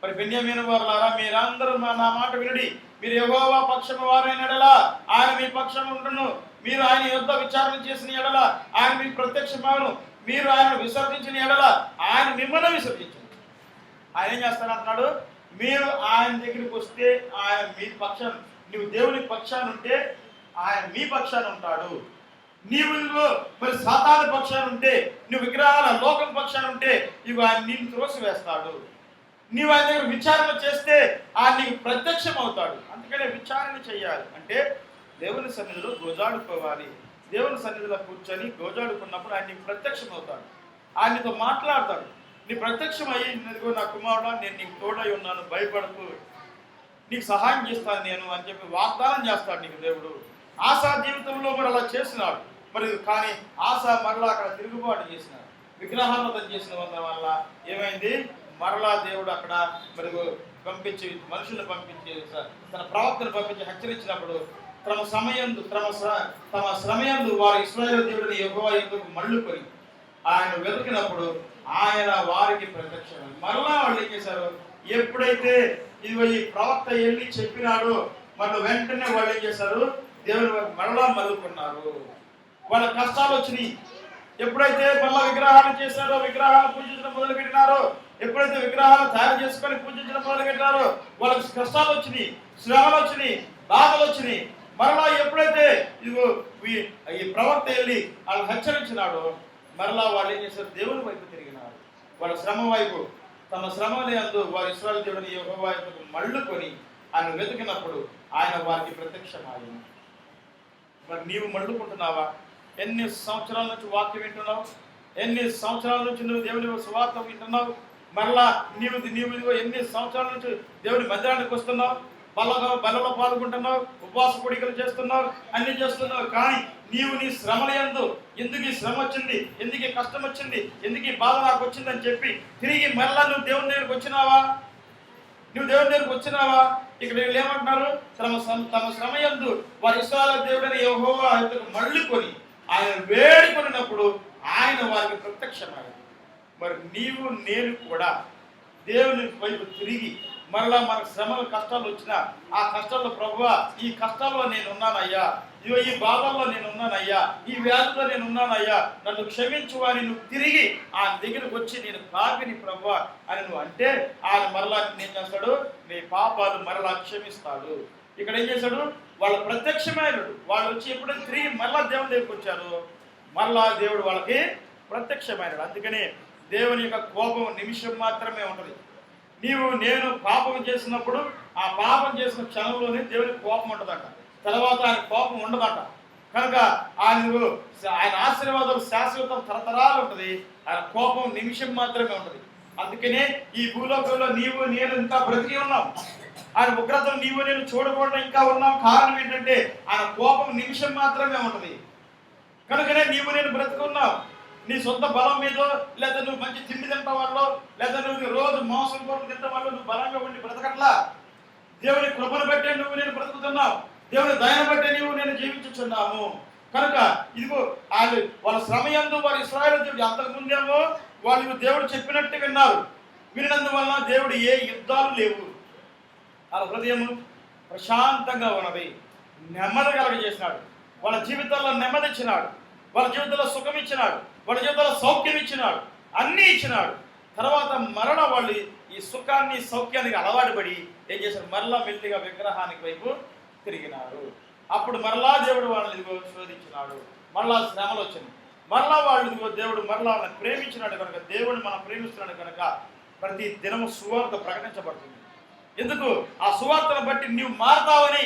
మరి బెన్యామీను వారులారా, మీరందరూ నా మాట వినడి. మీరు యెహోవా పక్షము వారైన ఎడల ఆయన మీ పక్షము ఉండును. మీరు ఆయన యుద్ధ విచారణ చేసిన ఎడల ఆయన మీకు ప్రత్యక్షమవును. మీరు ఆయన విసర్జించిన ఎడల ఆయన మిమ్మల్ని విసర్జించు. ఆయన ఏం చేస్తానంటున్నాడు? మీరు ఆయన దగ్గరికి వస్తే ఆయన మీ పక్షాన, నువ్వు దేవుని పక్షాన ఉంటే ఆయన మీ పక్షాన ఉంటాడు. నీవు మరి సాతాను పక్షాన ఉంటే, నువ్వు విగ్రహాల లోకం పక్షాన ఉంటే ఇవి ఆయన నిన్ను త్రోసివేస్తాడు. నీవు ఆయన దగ్గర విచారణ చేస్తే ఆయన నీకు ప్రత్యక్షం అవుతాడు. అందుకనే విచారణ చేయాలి. అంటే దేవుని సన్నిధిలో గోజాడుకోవాలి. దేవుని సన్నిధిలో కూర్చొని గోజాడుకున్నప్పుడు ఆయన నీకు ప్రత్యక్షం అవుతాడు. ఆయన నీతో మాట్లాడతాడు. నీ ప్రత్యక్షం అయ్యి, నా కుమారుడా నేను నీకు తోడై ఉన్నాను, భయపడకు, నీకు సహాయం చేస్తాను నేను అని చెప్పి వాగ్దానం చేస్తాడు నీకు దేవుడు. ఆశా జీవితంలో మరి అలా చేసినాడు. మరి కానీ ఆశ మరలా అక్కడ తిరుగుబాటు చేసినాడు. విగ్రహాలను చేసిన వల్ల ఏమైంది? మరలా దేవుడు అక్కడ మరి పంపించి, మనుషులను పంపించి, తన ప్రవక్తను పంపించి హెచ్చరించినప్పుడు తమ శ్రమయందు వారు ఇశ్రాయేలు దేవుడిని యెహోవా యుద్ధకు మళ్ళుకొని ఆయన వెతికినప్పుడు ఆయన వారికి ప్రత్యక్షం. మరలా వాళ్ళు ఏం చేశారు? ఎప్పుడైతే ఈ ప్రవక్త వెళ్ళి చెప్పినాడో మరి వెంటనే వాళ్ళు ఏం చేశారు? దేవుని మరలా మలుకున్నారు. వాళ్ళ కష్టాలు వచ్చినాయి. ఎప్పుడైతే మళ్ళా విగ్రహాలు చేశారో, విగ్రహాలు పూజించడం మొదలు పెట్టినారో, ఎప్పుడైతే విగ్రహాలు తయారు చేసుకొని పూజించడం మొదలు పెట్టినారో వాళ్ళకి కష్టాలు వచ్చినాయి, శ్రమలు వచ్చినాయి, బాధలు వచ్చినాయి. మరలా ఎప్పుడైతే ఈ ప్రవక్త వెళ్ళి వాళ్ళు హెచ్చరించినాడో మరలా వాళ్ళు ఏం చేశారు? దేవుని వైపు తిరిగినారు. వాళ్ళ శ్రమ వైపు, తమ శ్రమని అందు వారి ఇశ్రాయేలు దేవుని యెహోవా వైపుకు మళ్ళుకొని ఆయన వెతికినప్పుడు ఆయన వారికి ప్రత్యక్షమాయను. మరి నీవు మళ్ళుకుంటున్నావా? ఎన్ని సంవత్సరాల నుంచి వాక్యం వింటున్నావు? ఎన్ని సంవత్సరాల నుంచి నువ్వు దేవుని సువార్త వింటున్నావు? మరలా నీవు ఎన్ని సంవత్సరాల నుంచి దేవుని మందిరానికి వస్తున్నావు, బలలో పాల్గొంటున్నావు, ఉపవాస పొడికలు చేస్తున్నావు, అన్ని చేస్తున్నావు. కానీ నీవు నీ శ్రమల యందు ఎందుకు ఈ శ్రమ వచ్చింది, ఎందుకు ఈ కష్టం వచ్చింది, ఎందుకు ఈ బాధ నాకు వచ్చిందని చెప్పి తిరిగి మరలా నువ్వు దేవుని దగ్గరికి వచ్చినావా? నువ్వు దేవుని దగ్గరికి వచ్చినావా? ఇక్కడ వీళ్ళు ఏమంటున్నారు? తమ శ్రమ యందు వారి ఇశ్రాయేలు దేవుడైన యెహోవా మళ్ళుకొని ఆయన వేడుకొనినప్పుడు ఆయన వారికి ప్రత్యక్షమయ్యాడు. మరి నీవు నేను కూడా దేవుని వైపు తిరిగి మరలా మన శ్రమలు కష్టాలు వచ్చినా ఆ కష్టాల్లో ప్రభువా ఈ కష్టాల్లో నేను ఉన్నానయ్యా, ఈ బాధల్లో నేను ఉన్నానయ్యా, ఈ వ్యాధిలో నేను ఉన్నానయ్యా, నన్ను క్షమించు అని నువ్వు తిరిగి ఆయన దగ్గరకు వచ్చి నేను పాపిని ప్రభువా అని నువ్వు అంటే ఆయన మరలా ఏం చేస్తాడు? నీ పాపాలు మరలా క్షమిస్తాడు. ఇక్కడ ఏం చేశాడు? వాళ్ళ ప్రత్యక్షమైనడు. వాళ్ళు వచ్చి ఎప్పుడైతే తిరిగి మరలా దేవుని దగ్గరికి వచ్చారు, మరలా దేవుడు వాళ్ళకి ప్రత్యక్షమైనడు. అందుకని దేవుని యొక్క కోపం నిమిషం మాత్రమే ఉంటుంది. నీవు నేను పాపం చేసినప్పుడు ఆ పాపం చేసిన క్షణంలోనే దేవునికి కోపం ఉంటుందట, తర్వాత ఆయన కోపం ఉండదట. కనుక ఆయన ఆశీర్వాదం శాశ్వతం తరతరాలు ఉంటుంది, ఆయన కోపం నిమిషం మాత్రమే ఉంటుంది. అందుకనే ఈ భూలోకంలో నీవు నేను ఇంకా బ్రతికి ఉన్నాం, ఆయన ఉగ్రతను నీవు నేను చూడకుండా ఇంకా ఉన్నాం. కారణం ఏంటంటే ఆయన కోపం నిమిషం మాత్రమే ఉంటుంది. కనుకనే నీవు నేను బ్రతుకున్నావు. నీ సొంత బలం మీదో, లేదా నువ్వు మంచి తిండి తింటాం వల్ల, లేదా నువ్వు రోజు మాంసం కొరకు తింటాం వల్ల నువ్వు బలంగా ఉండి బ్రతకట్లా. దేవుని కృపను బట్టే నువ్వు నేను బ్రతుకుతున్నావు, దేవుని దయను బట్టే నీవు నేను జీవించుచున్నాము. కనుక ఇదిగో వాళ్ళ శ్రమ యందు వారి ఇశ్రాయేలు దేవుడు అంతకు ముందేమో వాళ్ళు దేవుడు చెప్పినట్టు విన్నారు. విన్నందువల్ల దేవుడు ఏ యుద్ధాలు లేవు, వాళ్ళ హృదయం ప్రశాంతంగా ఉన్నది, నెమ్మది కలగజేసినాడు. వాళ్ళ జీవితాల్లో నెమ్మది ఇచ్చినాడు, వాళ్ళ జీవితంలో సుఖం ఇచ్చినాడు, వాళ్ళ జీవితంలో సౌఖ్యం ఇచ్చినాడు, అన్నీ ఇచ్చినాడు. తర్వాత మరణ వాళ్ళు ఈ సుఖాన్ని సౌఖ్యానికి అలవాటు పడి ఏం చేశారు? మరలా మెల్లిగా విగ్రహానికి వైపు తిరిగినారు. అప్పుడు మరలా దేవుడు వాళ్ళని ఇదిగో శోధించినాడు, మరలా శ్రమలు వచ్చింది, మరలా వాళ్ళు ఇదిగో దేవుడు మరలా వాళ్ళని ప్రేమించినాడు. కనుక దేవుడు మనం ప్రేమిస్తున్నాడు కనుక ప్రతి దినము సువార్త ప్రకటించబడుతుంది. ఎందుకు? ఆ సువార్తను బట్టి నీవు మారతావని.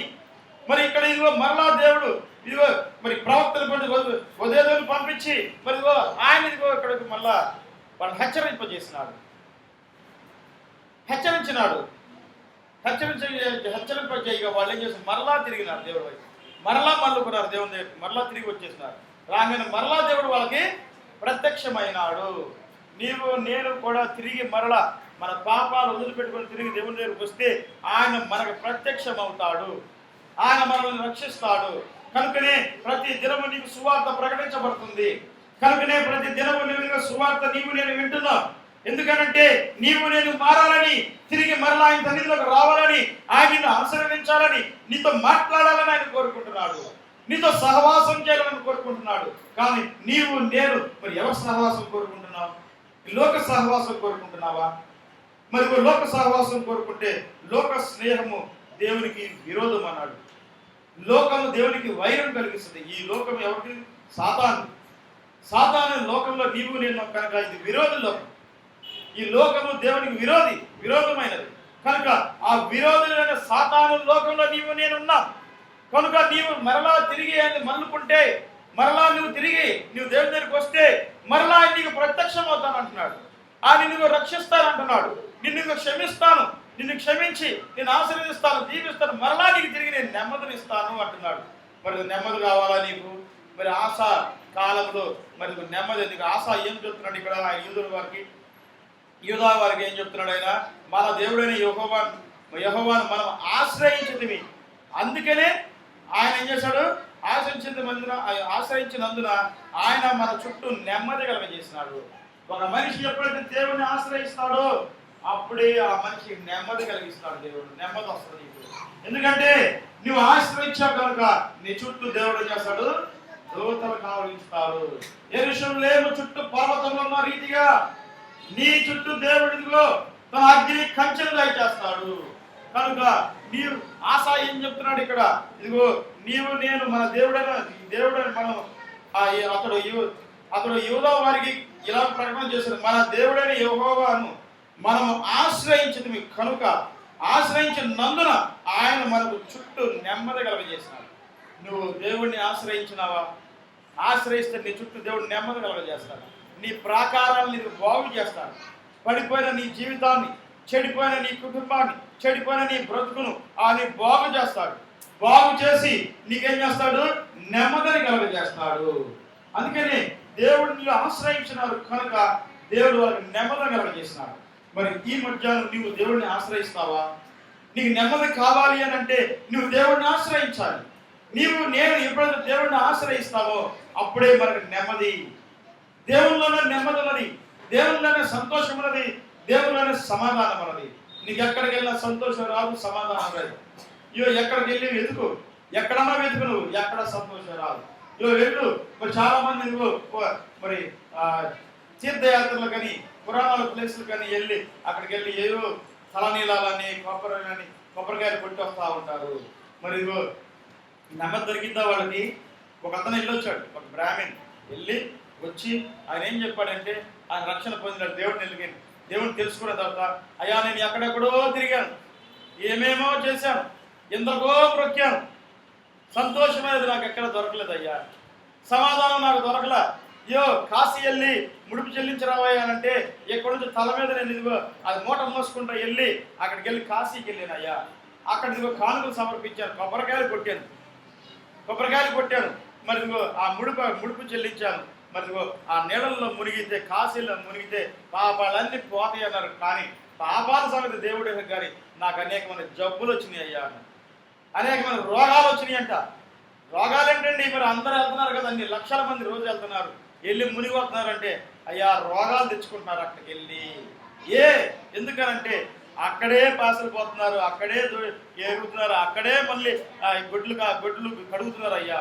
మరి ఇక్కడ ఇదిగో మరలా దేవుడు ఇదిగో మరి ప్రవక్తలు ఉదయం పంపించి మరి ఇదిగో ఆయన ఇదిగో ఇక్కడికి మళ్ళా వాళ్ళు హెచ్చరింపజేసినాడు, హెచ్చరించినాడు. హెచ్చరింపజేయగా వాళ్ళు ఏం చేస్తారు? మరలా తిరిగినారు దేవుడు వైపు, మరలా మళ్ళుకున్నారు దేవుని దగ్గర, మరలా తిరిగి వచ్చేసినారు. రాగానే మరలా దేవుడు వాళ్ళకి ప్రత్యక్షమైనాడు. నీవు నేను కూడా తిరిగి మరలా మన పాపాలు వదిలిపెట్టుకొని తిరిగి దేవుని దగ్గరికి వస్తే ఆయన మనకు ప్రత్యక్షం అవుతాడు, ఆయన మనల్ని రక్షిస్తాడు. కనుకనే ప్రతి దినము నీకు సువార్త ప్రకటించబడుతుంది. కనుకనే ప్రతి దినము నీవు సువార్త నీవు నేను వింటున్నావు. ఎందుకనంటే నీవు నేను మారాలని, తిరిగి మరలా ఆయన సన్నిధిలోకి రావాలని, ఆయనను ఆశీర్వదించాలని, నీతో మాట్లాడాలని ఆయన కోరుకుంటున్నాడు, నీతో సహవాసం చేయాలని కోరుకుంటున్నాడు. కానీ నీవు నేను మరి ఎవరి సహవాసం కోరుకుంటున్నావు? లోక సహవాసం కోరుకుంటున్నావా? మరి లోక సహవాసం కోరుకుంటే లోక స్నేహము దేవునికి విరోధం అన్నాడు. లోకము దేవునికి వైరం కలిగిస్తుంది. ఈ లోకం ఎవరికి? సాతాను లోకంలో నీవు నేను కనుక ఇది విరోధి లోకం. ఈ లోకము దేవునికి విరోధమైనది కనుక ఆ విరోధులైన సాతాను లోకంలో నీవు నేను ఉన్నాం. కనుక నీవు మరలా తిరిగి మళ్ళుకుంటే, మరలా నువ్వు తిరిగి నువ్వు దేవుని దగ్గరికి వస్తే మరలా నీకు ప్రత్యక్షం అవుతాను అంటున్నాడు. ఆయన నిన్ను రక్షిస్తానంటున్నాడు, నిన్ను క్షమిస్తాను, నిన్ను క్షమించి నేను ఆశీర్వదిస్తాను, దీవిస్తాను, మరలా నీకు తిరిగి నేను నెమ్మదిని ఇస్తాను అంటున్నాడు. మరి నెమ్మది కావాలా నీకు? మరి ఆశ కాలంలో మరి నెమ్మది నీకు ఆశ ఏం చెప్తున్నాడు ఇక్కడ? యూదా వారికి ఏం చెప్తున్నాడు ఆయన? మన దేవుడైన యెహోవాను మనం ఆశ్రయించింది. అందుకనే ఆయన ఏం చేశాడు? ఆశ్రయించినందున ఆయన మన చుట్టూ నెమ్మది కలగజేసినాడు. ఒక మనిషి ఎప్పుడైతే దేవుడిని ఆశ్రయిస్తాడో అప్పుడే ఆ మనిషికి నెమ్మది కలిగిస్తాడు దేవుడు. నెమ్మది వస్తుంది నీకు. ఎందుకంటే నువ్వు ఆశ్రయించావు కనుక నీ చుట్టూ దేవుడు చేస్తాడు, దూతలు కావలిస్తారు. యెరూషలేము చుట్టూ పర్వతంలో ఉన్న రీతిగా నీ చుట్టూ దేవుడిలో తన అగ్ని కంచెలు దయచేస్తాడు. కనుక నీవు ఆశ ఏం చెప్తున్నాడు ఇక్కడ? ఇదిగో నీవు నేను మన దేవుడైన మనం అతడు యూదా వారికి ఇలా ప్రకటన చేశాడు, మన దేవుడైన యెహోవాను మనం ఆశ్రయించింది కనుక ఆశ్రయించినందున ఆయన మనకు చుట్టూ నెమ్మది కలగజేసినాడు. నువ్వు దేవుణ్ణి ఆశ్రయించినావా? ఆశ్రయిస్తే నీ చుట్టూ దేవుడు నెమ్మది కలగజేస్తాడు. నీ ప్రాకారాలను నీకు బాగు చేస్తాడు. పడిపోయిన నీ జీవితాన్ని, చెడిపోయిన నీ కుటుంబాన్ని, చెడిపోయిన నీ బ్రతుకును ఆయన బాగు చేస్తాడు. బాగు చేసి నీకేం చేస్తాడు? నెమ్మదిని కలగజేస్తాడు. అందుకని దేవుడిని ఆశ్రయించినారు కనుక దేవుడు వాళ్ళకి నెమ్మది కలగజేసినాడు. మరి ఈ మధ్యాహ్నం నువ్వు దేవుడిని ఆశ్రయిస్తావా? నీకు నెమ్మది కావాలి అని అంటే నువ్వు దేవుడిని ఆశ్రయించాలి. నేను ఎప్పుడైతే దేవుడిని ఆశ్రయిస్తావో అప్పుడే మనకు నెమ్మది. దేవుళ్ళలోనే నెమ్మది ఉన్నది, దేవుళ్ళలోనే సంతోషం ఉన్నది, దేవుళ్ళలోనే సమాధానం ఉన్నది. నీకు ఎక్కడికి వెళ్ళినా సంతోషం రాదు, సమాధానం రాదు. ఎక్కడికి వెళ్ళి వెతుకు, ఎక్కడన్నా వెతుకు, నువ్వు ఎక్కడ సంతోషం రాదు. వెళ్ళు. మరి చాలా మంది మరి తీర్థయాత్రలు కానీ పురాణాల ప్లేసులు కానీ వెళ్ళి అక్కడికి వెళ్ళి ఏదో తలనీలాలని కొబ్బరికాయలు కొట్టి వస్తూ ఉంటారు. మరి నెమ్మది దొరికిందా వాళ్ళకి? ఒక అతను వెళ్ళొచ్చాడు, ఒక బ్రాహ్మణ్ వెళ్ళి వచ్చి ఆయన ఏం చెప్పాడంటే ఆయన రక్షణ పొందినాడు. దేవుడిని తెలుసుకున్న తర్వాత, అయ్యా నేను ఎక్కడెక్కడో తిరిగాను, ఏమేమో చేశాను, ఎందరికో బ్రొక్కాను, సంతోషమైనది నాకు ఎక్కడ దొరకలేదు అయ్యా, సమాధానం నాకు దొరకలా. కాశీ వెళ్ళి ముడుపు చెల్లించరావయ్యానంటే ఎక్కడి నుంచి తల మీద నేను ఇదిగో అది మూట మోసుకుంటా వెళ్ళి అక్కడికి వెళ్ళి కాశీకి వెళ్ళాను అయ్యా. అక్కడ ఇదిగో కానుకలు సమర్పించాను, కొబ్బరికాయలు కొట్టాను, మరి ఇదిగో ఆ ముడుపు చెల్లించాను. మరి ఇదిగో ఆ నీళ్ళల్లో మునిగితే, కాశీలో మునిగితే పాపాలన్నీ పోతాయి అన్నారు. కానీ పాపాల సంగతి దేవుడే కానీ నాకు అనేకమైన జబ్బులు వచ్చినాయి అయ్యా, అనేకమైన రోగాలు వచ్చినాయి అంట. రోగాలు ఏంటండి? మరి అందరూ వెళ్తున్నారు కదా, అన్ని లక్షల మంది రోజు వెళ్తున్నారు, వెళ్ళి మునిగి వస్తున్నారంటే అయ్యా రోగాలు తెచ్చుకుంటున్నారు అక్కడికి వెళ్ళి. ఎందుకనంటే అక్కడే పాసలు పోతున్నారు, అక్కడే ఎరుగుతున్నారు, అక్కడే మళ్ళీ గొడ్లు కడుగుతున్నారు అయ్యా,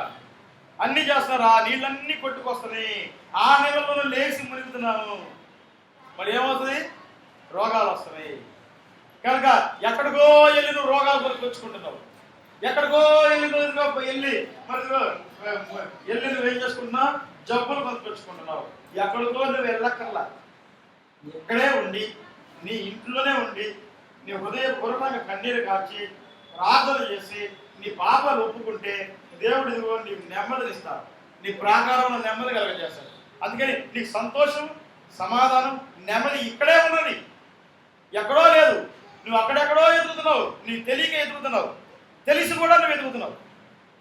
అన్ని చేస్తున్నారు. ఆ నీళ్ళన్నీ కొట్టుకొస్తున్నాయి, ఆ నీళ్ళలో లేచి మునుగుతున్నాము. మరి ఏమవుతుంది? రోగాలు వస్తున్నాయి. కనుక ఎక్కడికో వెళ్ళి నువ్వు రోగాలు కొనుక్కొచ్చుకుంటున్నావు, ఎక్కడికో వెళ్ళి మరి నువ్వు ఏం చేసుకుంటున్నావు? జబ్బులు కొనుక్కొచ్చుకుంటున్నావు. ఎక్కడికో నువ్వు వెళ్ళక్కర్లా, ఇక్కడే ఉండి నీ ఇంట్లోనే ఉండి నీ హృదయపూర్వకంగా కన్నీరు కాచి ప్రార్థన చేసి నీ పాపాలు ఒప్పుకుంటే దేవుడు ఇదిగో నీకు నెమ్మదినిస్తాడు, నీ ప్రాకారంలో నెమ్మది కలగజేస్తాడు. అందుకని నీకు సంతోషం, సమాధానం, నెమ్మది ఇక్కడే ఉన్నది, ఎక్కడో లేదు. నువ్వు అక్కడెక్కడో ఎదుగుతున్నావు, నీకు తెలియక ఎదుగుతున్నావు, తెలిసి కూడా నువ్వు ఎదుగుతున్నావు.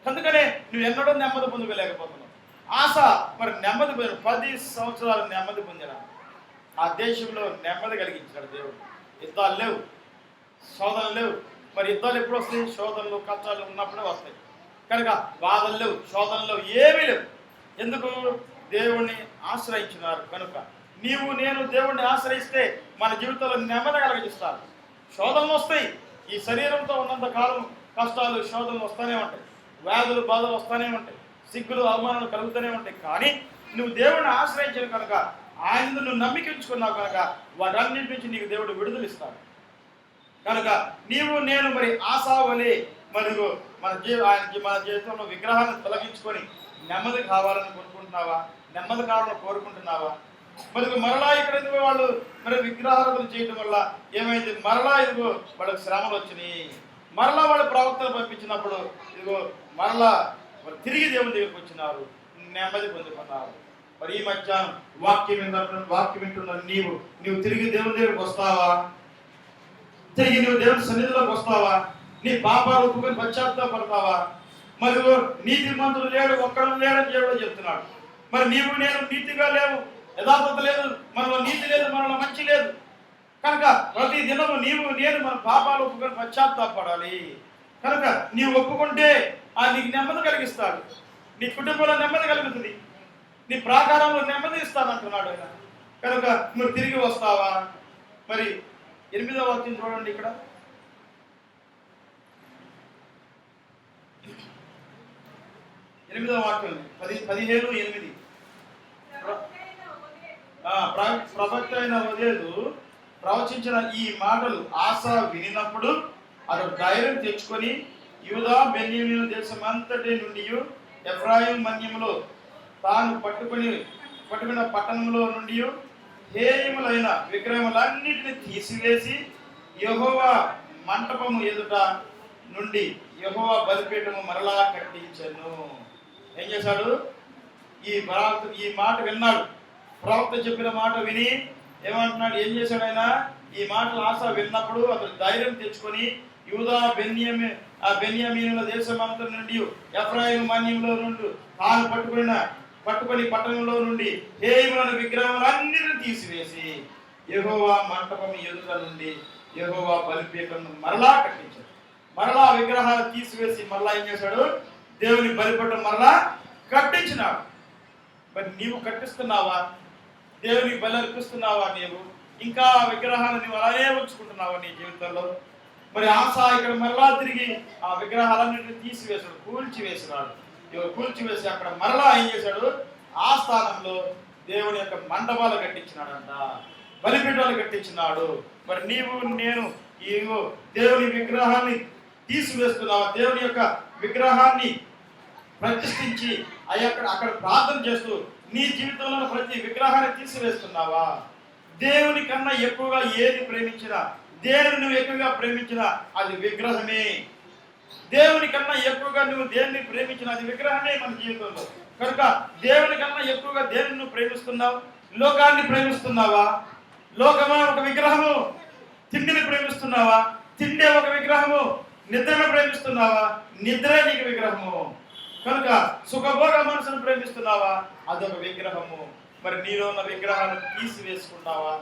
అందుకనే నువ్వు ఎన్నడో నెమ్మది పొందుకోలేకపోతున్నావు. ఆశ మరి నెమ్మది పొందిన 10 సంవత్సరాలు నెమ్మది పొందిన ఆ దేశంలో నెమ్మది కలిగించాడు దేవుడు. యుద్ధాలు లేవు, శోధనలు లేవు. మరి యుద్ధాలు ఎప్పుడు వస్తాయి? శోధనలు కష్టాలు ఉన్నప్పుడే వస్తాయి. కనుక బాధలు లేవు, శోధనలు లేవు, ఏమీ లేవు. ఎందుకు? దేవుణ్ణి ఆశ్రయించినారు కనుక. నేను దేవుణ్ణి ఆశ్రయిస్తే మన జీవితంలో నెమ్మది కలిగిస్తారు. శోధనలు వస్తాయి, ఈ శరీరంతో ఉన్నంత కాలం కష్టాలు శోధనలు వస్తూనే ఉంటాయి, వ్యాధులు బాధలు వస్తూనే ఉంటాయి, సిగ్గులు అవమానాలు కలుగుతూనే ఉంటాయి. కానీ నువ్వు దేవుణ్ణి ఆశ్రయించిన కనుక, ఆయన నువ్వు నమ్మిక ఉంచుకున్నావు కనుక వాటన్నింటి నుంచి నీకు దేవుడు విడుదల ఇస్తాడు. కనుక నేను మరి ఆశావలి మరి మన జీవితంలో విగ్రహాన్ని తొలగించుకొని నెమ్మది కావాలని కోరుకుంటున్నావా? నెమ్మది కావాలని కోరుకుంటున్నావా? మరి మరలా ఇక్కడ వాళ్ళు మరి విగ్రహారాధన చేయడం వల్ల ఏమైంది? మరలా వాళ్ళకి శ్రమలు వచ్చినాయి. మరలా వాళ్ళు ప్రవక్తలు పంపించినప్పుడు మరలా మరి తిరిగి దేవుని దగ్గరికి వచ్చినారు, నెమ్మది పొందుకున్నారు. మరి ఈ మధ్యాహ్నం వాక్యం వింటున్న నీవు తిరిగి దేవుని దగ్గరికి వస్తావా? తిరిగి నువ్వు దేవుని సన్నిధిలోకి వస్తావా? నీ పాపాలు ఒప్పుకొని పశ్చాత్తాపడతావా? మరి నీతిమంతుడు లేడు, ఒక్కడు లేడని దేవుడు చెప్తున్నాడు. మరి నేను నీతిగా లేవు, యథార్థత లేదు, మనలో నీతి లేదు, మనలో మంచి లేదు. కనుక ప్రతి దినము నేను మన పాపాలు ఒప్పుకొని పశ్చాత్తాపడాలి. కనుక నీవు ఒప్పుకుంటే నీకు నెమ్మది కలిగిస్తాడు, నీ కుటుంబంలో నెమ్మది కలుగుతుంది, నీ ప్రాకారంలో నెమ్మది ఇస్తానంటున్నాడు ఆయన. కనుక నువ్వు తిరిగి వస్తావా? మరి 8వ వాక్యం చూడండి. ఇక్కడ 8వ వాక్యం 17:8 ప్రవక్త అయిన ఓదేదు ప్రవచించిన ఈ మాటలు ఆశ వినినప్పుడు అతడు ధైర్యం తెచ్చుకొని యూదా బెన్యామీను దేశమంతటి నుండి ఎఫ్రాయిం మన్యములో తాను పట్టుకున్న పట్టణంలో నుండి హేయములైన విగ్రహములన్నిటిని తీసివేసి యెహోవా మంటపము ఎదుట నుండి యెహోవా బలిపీఠము మరలా కట్టించెను. ఏం చేశాడు? ఈ మాట విన్నాడు. ప్రవక్త చెప్పిన మాట విని ఏమంటున్నాడు? ఏం చేశాడు ఆయన? ఈ మాటలు ఆశ విన్నప్పుడు అతను ధైర్యం తెచ్చుకొని యూదా బెన్యామీనుల దేశమంతా నుండి ఎఫ్రాయిము మన్యంలో నుండి తాను పట్టుకొని పట్టణంలో నుండి హేయములను విగ్రహములన్నిటిని తీసివేసి యెహోవా మంటపం ఎదుట నుండి యెహోవా బలిపీఠం మరలా కట్టించాడు. మరలా విగ్రహాలు తీసివేసి మరలా ఏం చేశాడు? దేవుని బలిపీఠం మరలా కట్టించినాడు. మరి నీవు కట్టిస్తున్నావా? దేవునికి బలి అర్పిస్తున్నావా? నీవు ఇంకా విగ్రహాలను నీవు అలానే ఉంచుకుంటున్నావా నీ జీవితంలో? మరి ఆశ ఇక్కడ మరలా తిరిగి ఆ విగ్రహాలన్నింటినీ తీసివేశాడు, కూల్చివేసినాడు. కూల్చివేసి అక్కడ మరలా ఏం చేశాడు? ఆ స్థానంలో దేవుని యొక్క మండపాలు కట్టించినాడంట, బలిపీఠాలు కట్టించినాడు. మరి నీవు నేను దేవుని విగ్రహాన్ని తీసివేస్తున్నావా? దేవుని యొక్క విగ్రహాన్ని ప్రతిష్ఠించి అక్కడ ప్రార్థన చేస్తూ నీ జీవితంలో ప్రతి విగ్రహాన్ని తీసివేస్తున్నావా? దేవుని కన్నా ఎక్కువగా ఏది ప్రేమించినా, దేనిని నువ్వు ఎక్కువగా ప్రేమించినా అది విగ్రహమే. దేవుని కన్నా ఎక్కువగా నువ్వు దేన్ని ప్రేమించినా అది విగ్రహమే మన జీవితంలో. కనుక దేవుని కన్నా ఎక్కువగా దేనిని నువ్వు ప్రేమిస్తున్నావు? లోకాన్ని ప్రేమిస్తున్నావా? లోకమే ఒక విగ్రహము. తిండిని ప్రేమిస్తున్నావా? తిండే ఒక విగ్రహము. నిద్రను ప్రేమిస్తున్నావా? నిద్రే నీకు విగ్రహము. కనుక సుఖభోగ మనసును ప్రేమిస్తున్నావా? అదొక విగ్రహము. మరి నీలో ఉన్న విగ్రహాలను తీసివేసుకున్నావా?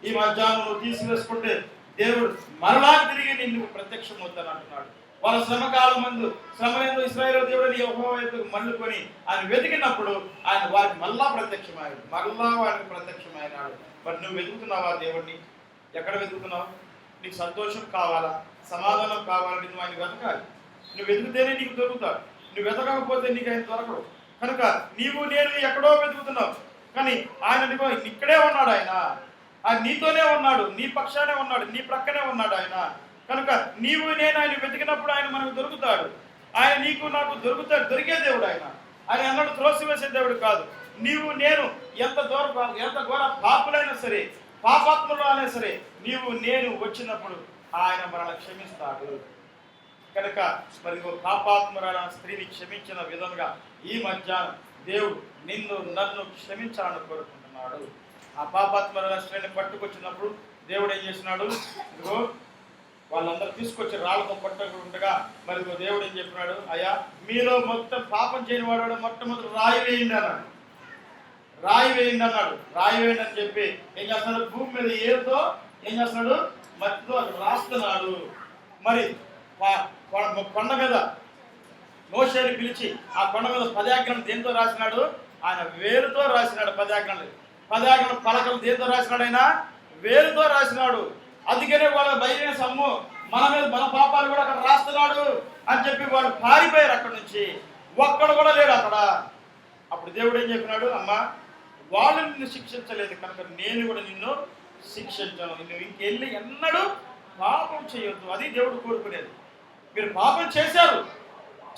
ఈ మధ్యాహ్నం నువ్వు తీసివేసుకుంటే దేవుడు మరలా తిరిగి నిన్ను ప్రత్యక్షమవుతాను అంటున్నాడు. వాళ్ళ శ్రమకాలం మందు శ్రమలందు ఇశ్రాయేలు దేవుడిని యెహోవా వైపుకు మళ్ళుకొని ఆయన వెతికినప్పుడు ఆయన వారికి మళ్ళా ప్రత్యక్షమయ్యాడు. మరలా వారికి ప్రత్యక్షమైనాడు. మరి నువ్వు వెతుకుతున్నావా దేవుడిని? ఎక్కడ వెతుకుతున్నావు? నీకు సంతోషం కావాలా? సమాధానం కావాలని నువ్వు ఆయన వెతకాలి. నువ్వు వెతుకుతేనే నీకు దొరుకుతాడు. నువ్వు వెతకకపోతే నీకు ఆయన దొరకడు. కనుక నీవు నేను ఎక్కడో వెతుకుతున్నావు, కానీ ఆయన ఇక్కడే ఉన్నాడు. ఆయన నీతోనే ఉన్నాడు, నీ పక్షానే ఉన్నాడు, నీ ప్రక్కనే ఉన్నాడు ఆయన. కనుక నీవు నేను ఆయన వెతికినప్పుడు ఆయన మనకు దొరుకుతాడు. ఆయన నీకు నాకు దొరికే దేవుడు ఆయన. ఆయన అన్నాడు త్రోసివేసే దేవుడు కాదు. నీవు నేను ఎంత ఘోర పాపులైనా సరే, పాపాత్ములు అయినా సరే, నీవు నేను వచ్చినప్పుడు ఆయన మనల్ని క్షమిస్తాడు. కనుక మరి పాపాత్మురాల స్త్రీని క్షమించిన విధంగా ఈ మధ్యాహ్నం దేవుడు నిన్ను నన్ను క్షమించాలని కోరుకుంటున్నాడు. ఆ పాపాత్మురాల స్త్రీని పట్టుకొచ్చినప్పుడు దేవుడు ఏం చేసినాడు? ఇదిగో వాళ్ళందరూ తీసుకొచ్చి రాళ్ళతో పట్టుకుండగా మరి దేవుడు ఏం చెప్పినాడు? అయ్యా మీలో మొత్తం పాపం చేయని వాడు మొట్టమొదటి రాయి వేయండి అన్నాడు. రాయి వేయండి అని చెప్పి ఏం చేస్తున్నాడు? భూమి మీద ఏరుతో ఏం చేస్తున్నాడు? మట్టితో అక్కడ రాస్తున్నాడు. మరి కొండ మీద మోషేని పిలిచి ఆ కొండ మీద 10 ఆజ్ఞలు దేంతో రాసినాడు? ఆయన వేలుతో రాసినాడు. 10 ఆజ్ఞలు పలకలు దేంతో రాసినాడు? ఆయన వేలుతో రాసినాడు. అందుకనే వాళ్ళ బయలుదేరిన సమ్ము మన పాపాలు కూడా అక్కడ రాస్తున్నాడు అని చెప్పి వాడు పారిపోయారు అక్కడి నుంచి. ఒక్కడు కూడా లేడు అక్కడ. అప్పుడు దేవుడు ఏం చెప్పినాడు? అమ్మా వాళ్ళు నిన్ను శిక్షించలేదు కనుక నేను కూడా నిన్ను శిక్షించను. నువ్వు ఇంకెళ్ళి ఎన్నడూ పాపం చేయొద్దు. అది దేవుడు కోరుకునేది. మీరు పాపం చేశారు,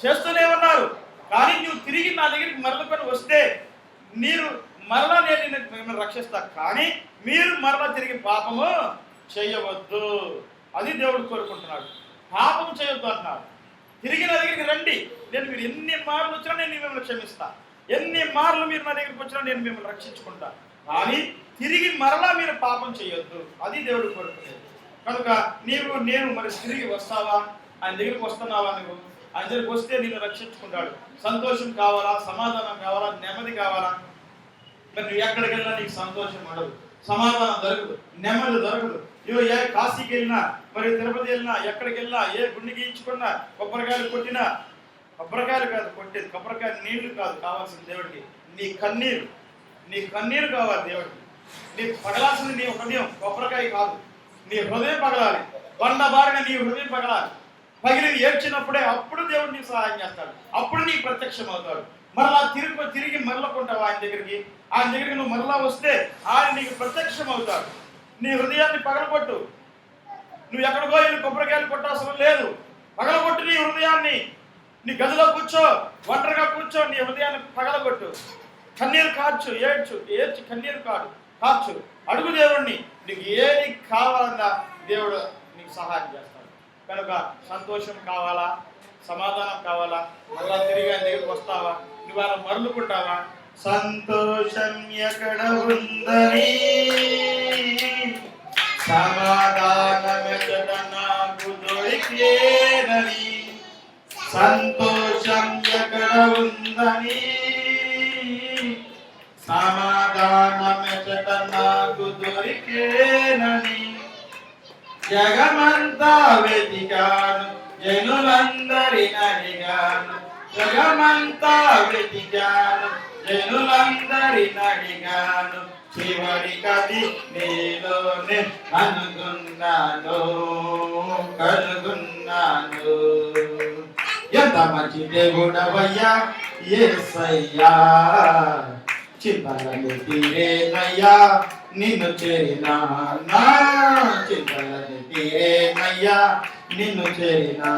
చేస్తూనే ఉన్నారు, కానీ నువ్వు తిరిగి నా దగ్గరికి మరలుకొని వస్తే మీరు మరలా నేను మిమ్మల్ని రక్షిస్తా, కానీ మీరు మరలా తిరిగి పాపము చేయవద్దు. అది దేవుడు కోరుకుంటున్నాడు. పాపం చేయొద్దు అంటున్నాడు. తిరిగి నా దగ్గరికి రండి, మీరు ఎన్ని మార్లు వచ్చినా నేను మిమ్మల్ని క్షమిస్తా, ఎన్ని మార్లు మీరు నా దగ్గరికి వచ్చినా నేను మిమ్మల్ని రక్షించుకుంటా, కానీ తిరిగి మరలా మీరు పాపం చేయొద్దు. అది దేవుడు కోరుకునేది. కనుక నీవు నేను మరి తిరిగి వస్తావా? ఆయన దగ్గరికి వస్తున్నావా? నువ్వు ఆయన దగ్గరికి వస్తే నిన్ను రక్షించుకుంటాడు. సంతోషం కావాలా? సమాధానం కావాలా? నెమ్మది కావాలా? మరి నువ్వు ఎక్కడికి వెళ్ళినా నీకు సంతోషం ఉండదు, సమాధానం దొరకదు, నెమ్మది దొరకదు. ఏ కాశీకి వెళ్ళినా, మరి తిరుపతి వెళ్ళినా, ఎక్కడికి వెళ్ళినా, ఏ గుండె గీయించుకున్నా, కొబ్బరికాయలు కొట్టినా, కొబ్బరికాయలు కాదు కొట్టేది, కొబ్బరికాయ నీళ్లు కాదు కావాల్సిన దేవుడికి, నీ కన్నీరు కావాలి దేవుడికి. నీకు పగలాల్సింది నీ హృదయం, కొబ్బరికాయ కాదు. నీ హృదయం పగలాలి, బండబారిన నీ హృదయం పగలాలి. పగిలి ఏడ్చినప్పుడే అప్పుడు దేవుడు నీకు సహాయం చేస్తాడు, అప్పుడు నీకు ప్రత్యక్షం అవుతాడు. మరలా తిరిగి మరలకుంటావు ఆయన దగ్గరికి నువ్వు మరలా వస్తే ఆయన నీకు ప్రత్యక్షం అవుతాడు. నీ హృదయాన్ని పగలగొట్టు. నువ్వు ఎక్కడికో వెళ్ళి కొబ్బరికాయలు కొట్టాల్సిన లేదు. పగలగొట్టు నీ హృదయాన్ని. నీ గదిలో కూర్చో, ఒంటరిగా కూర్చో, నీ హృదయాన్ని పగలగొట్టు. కన్నీరు కార్చు, ఏడ్చి కన్నీరు కార్చు. అడుగు దేవుడిని, నీకు ఏది కావాలన్నా దేవుడు నీకు సహాయం చేస్తాడు. కనుక సంతోషం కావాలా, సమాధానం కావాలా, మళ్ళా తిరిగి ఆయన దగ్గరికి వస్తావా, నువ్వు అలా మరలుకుంటావా? సంతోషం ఎక్కడ ఉందని, సమాధానం ఎక్కడ నాకు దొరికేనని, సంతోషం ఎక్కడ ఉందని, సమాధానం ఎక్కడ నాకు దొరికేనని, జగమంతా వెతికాను, జనులందరిని అడిగాను, జగమంతా వెతికాను, జనులందరిని అడిగాను, చివరికది నీలోనే కనుగొన్నాను. ఎంత మంచి దేవుడవయ్యా యేసయ్యా, చింతలని తీరేనయ్యా నిన్ను చేరినా, నా చింతలని తీరేనయ్యా నిన్ను చేరినా.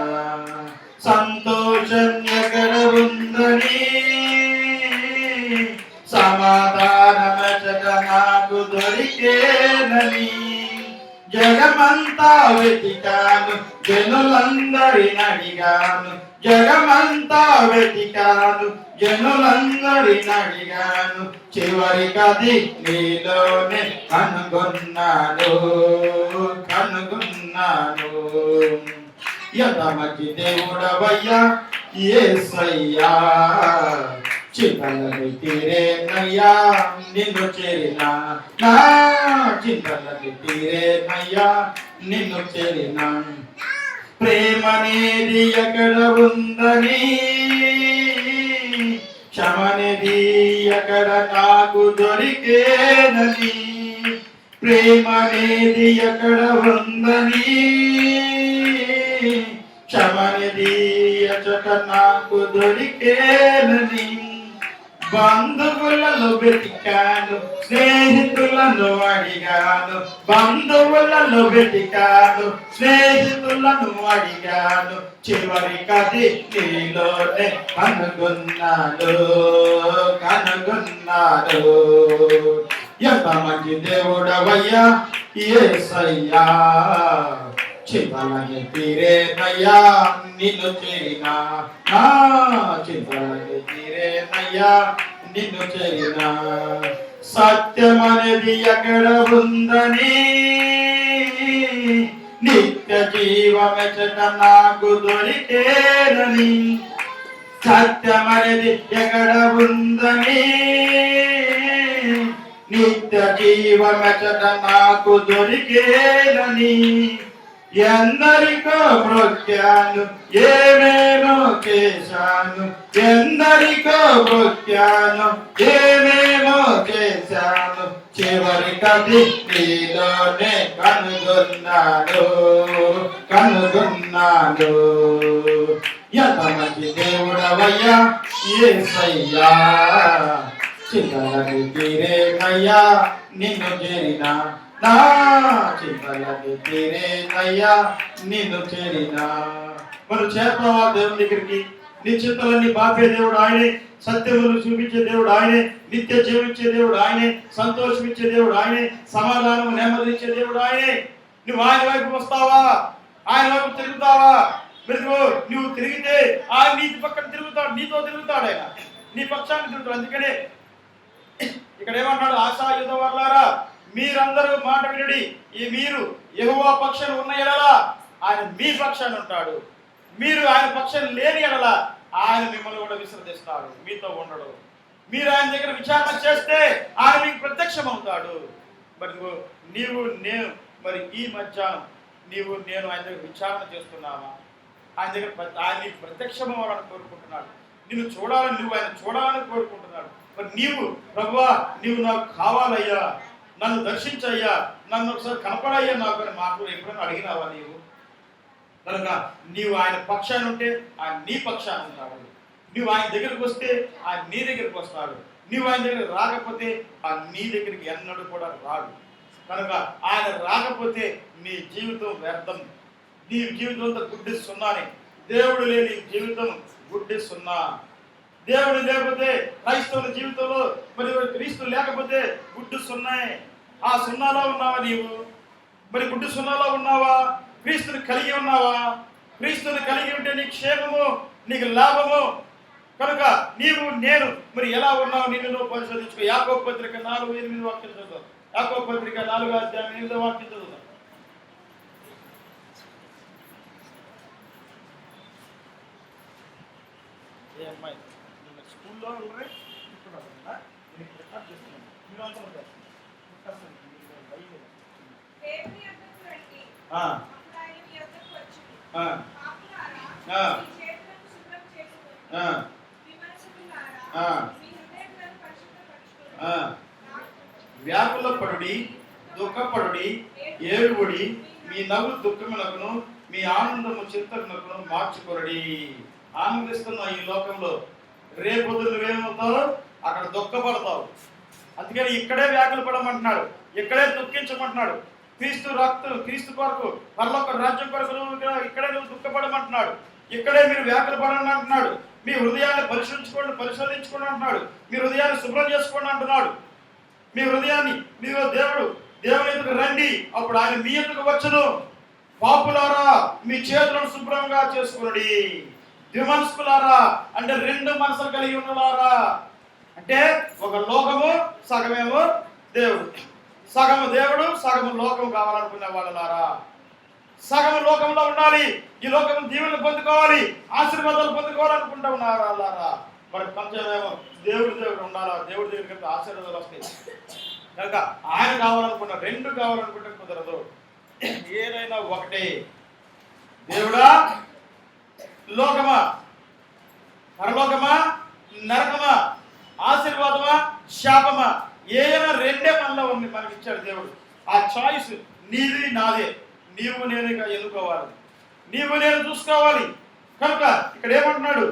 సంతోషం ఎక్కడ ఉందని, సమాధానమెచట నాకు దొరికేనని, జగమంతా వెతికాను, జనులందరిని అడిగాను, జగమంతా వెతికాను, జనులందరిని అడిగాను, చివరికది నీలోనే కనుగొన్నాను. ఎంత మంచి దేవుడవయ్యా యేసయ్యా, చింతలని తీరేనయ్యా నిన్ను చేరినా, నా చింతలని తీరేనయ్యా నిన్ను చేరినా. ప్రేమనేది ఎక్కడ ఉందని, క్షమనేది ఎక్కడ నాకు దొరికేనని, ప్రేమనేది ఎక్కడ ఉందని, క్షమనేది ఎక్కడ నాకు దొరికేనని, బంధువులలో వెతికాను, స్నేహితులను అడిగాను, బంధువులలో వెతికాను, స్నేహితులను అడిగాను, చివరికది నీలోనే కనుగొన్నాను. ఎంత మంచి దేవుడవయ్యా యేసయ్యా, చింతలని తీరేనయ్యా నిన్ను చేరినా, నా చింతలని తీరేనయ్యా నిన్ను చేరినా. సత్యమనేది ఎక్కడ ఉందని, నిత్య జీవమెచట నాకు దొరికేనని, సత్యమనేది ఎక్కడ ఉందని, నిత్య జీవమెచట నాకు దొరికేనని, ఎందరికో మృత్యాను ఏమేమో చేశాను, ఎందరికో మృత్యాను ఏమేమో చేశాను, చివరికది నీలోనే కనుగొన్నాను. ఎంత మంచి దేవుడవయ్యా యేసయ్యా, చింతలని తీరేనయ్యా నిన్ను చేరినా, నా చింతలని తీరేనయ్యా నిన్ను చేరినా. మనం చేరుతావా దేవుని దగ్గరికి? నీ చింతలన్నీ బాపే దేవుడు ఆయనే, సత్యములు చూపించే దేవుడు ఆయనే, నిత్య జీవించే దేవుడు ఆయనే, సంతోషమిచ్చే దేవుడు ఆయనే, సమాధానం నెమ్మదించే దేవుడు ఆయనే. నువ్వు ఆయన వైపు వస్తావా? ఆయన వైపు తిరుగుతావా? నువ్వు తిరిగితే ఆయన నీతి పక్కన తిరుగుతాడు, నీతో తిరుగుతాడు, ఆయన నీ పక్షాన్ని తిరుగుతాడు. అందుకనే ఇక్కడ ఏమన్నాడు? ఆశాయుధ వర్లారా, మీరందరూ మాట వినుడి, మీరు యెహోవా పక్షాన ఉన్న ఎడల ఆయన మీ పక్షాన ఉంటాడు, మీరు ఆయన పక్షాన లేని ఎడల ఆయన మిమ్మల్ని కూడా విశ్రదిస్తాడు, మీతో ఉండడు. మీరు ఆయన దగ్గర విచారణ చేస్తే ఆయన మీకు ప్రత్యక్షం అవుతాడు. మరి నేను మరి ఈ మధ్యాహ్నం నేను ఆయన దగ్గర విచారణ చేస్తున్నావా? ఆయన దగ్గర ఆయన నీకు ప్రత్యక్షం అవ్వాలని కోరుకుంటున్నాడు, నిన్ను చూడాలని, నువ్వు ఆయన చూడాలని కోరుకుంటున్నాడు. మరి ప్రభువా నీవు నాకు కావాలయ్యా, నన్ను దర్శించయ్యా, నన్ను ఒకసారి కనపడయ్యా నాకు అని మాటలు ఎప్పుడైనా అడిగినావా నీవు? కనుక నీవు ఆయన పక్షాన ఉంటే ఆయన నీ పక్షాన ఉంటాడు, నువ్వు ఆయన దగ్గరికి వస్తే ఆయన నీ దగ్గరికి వస్తాడు, నువ్వు ఆయన దగ్గరికి రాకపోతే ఆయన నీ దగ్గరికి ఎన్నడూ కూడా రాడు. కనుక ఆయన రాకపోతే నీ జీవితం వ్యర్థం, నీ జీవితంతో గుడ్డి సున్నానే. దేవుడు లేని జీవితం గుడ్డి సున్నా. దేవుడు లేకపోతే క్రైస్తవుల జీవితంలో మరి క్రీస్తు లేకపోతే గుడ్డు సున్నాయి. ఆ సున్నాలో ఉన్నావా నీవు? మరి గుడ్డు సున్నాలో ఉన్నావా? క్రీస్తుని కలిగి ఉన్నావా? క్రీస్తుని కలిగి ఉంటే నీకు క్షేమము, నీకు లాభము. కనుక నీవు నేను మరి ఎలా ఉన్నావు, నిన్ను నువ్వు పరిశోధించుకో. యాకోబు పత్రిక 4:8 వాక్యం చదువుతాం. యాకోబు పత్రిక 4:8 వాక్యం చదువుతాం. ఏ అమ్మాయి స్కూల్లో వ్యాకులపడుడి, దుఃఖపడుడి, ఏడుబడి, మీ నవ్వు దుఃఖమునకును మీ ఆనందము చింతకునకును మార్చుకొనడి. ఆనందిస్తున్న ఈ లోకంలో రేపొద్దు నువ్వేమవుతావు? అక్కడ దుఃఖపడతావు. అందుకని ఇక్కడే వ్యాకులు పడమంటున్నాడు, ఇక్కడే దుఃఖించమంటున్నాడు. క్రీస్తు కొరకు, పరలోక రాజ్యం కొరకు ఇక్కడే నువ్వు దుఃఖపడమంటున్నాడు. ఇక్కడే మీరు వ్యాకులు పడండి అంటున్నాడు. మీ హృదయాన్ని పరిశోధించుకోండి అంటున్నాడు. మీ హృదయాన్ని శుభ్రం చేసుకోండి అంటున్నాడు. మీ హృదయాన్ని మీరు దేవుని ఎదుగు రండి, అప్పుడు ఆయన మీ ఎదుగు వచ్చును. పాపులారా మీ చేతులను శుభ్రంగా చేసుకోండి. ద్విమనస్కులారా అంటే రెండు మనసులు కలిగి ఉన్నవారా, అంటే ఒక లోకము సగమేమో దేవుడు, సగము దేవుడు సగము లోకం కావాలనుకునే వాళ్ళలారా. సగము లోకంలో ఉండాలి, ఈ లోకం దీవెనలు పొందుకోవాలి, ఆశీర్వాదాలు పొందుకోవాలనుకుంటా ఉన్నారా. మరి కొంచెమేమో దేవుడు ఉండాలా, దేవుడి దగ్గరికి ఆశీర్వాదాలు వస్తాయి. కనుక ఆయన కావాలనుకున్నా, రెండు కావాలనుకుంటే కుదరదు. ఏదైనా ఒకటే. దేవుడా, లోకమా, పరలోకమా, నరకమా, ఆశీర్వాదమా, శాపమా, ఏదైనా రెండే మనలో ఉంది. మనకి ఇచ్చాడు దేవుడు. ఆ చాయిస్ నీది నాదే. నీవు నేనుగా ఎన్నుకోవాలి, నీవు నేను చూసుకోవాలి. కనుక ఇక్కడ ఏమంటున్నాడు?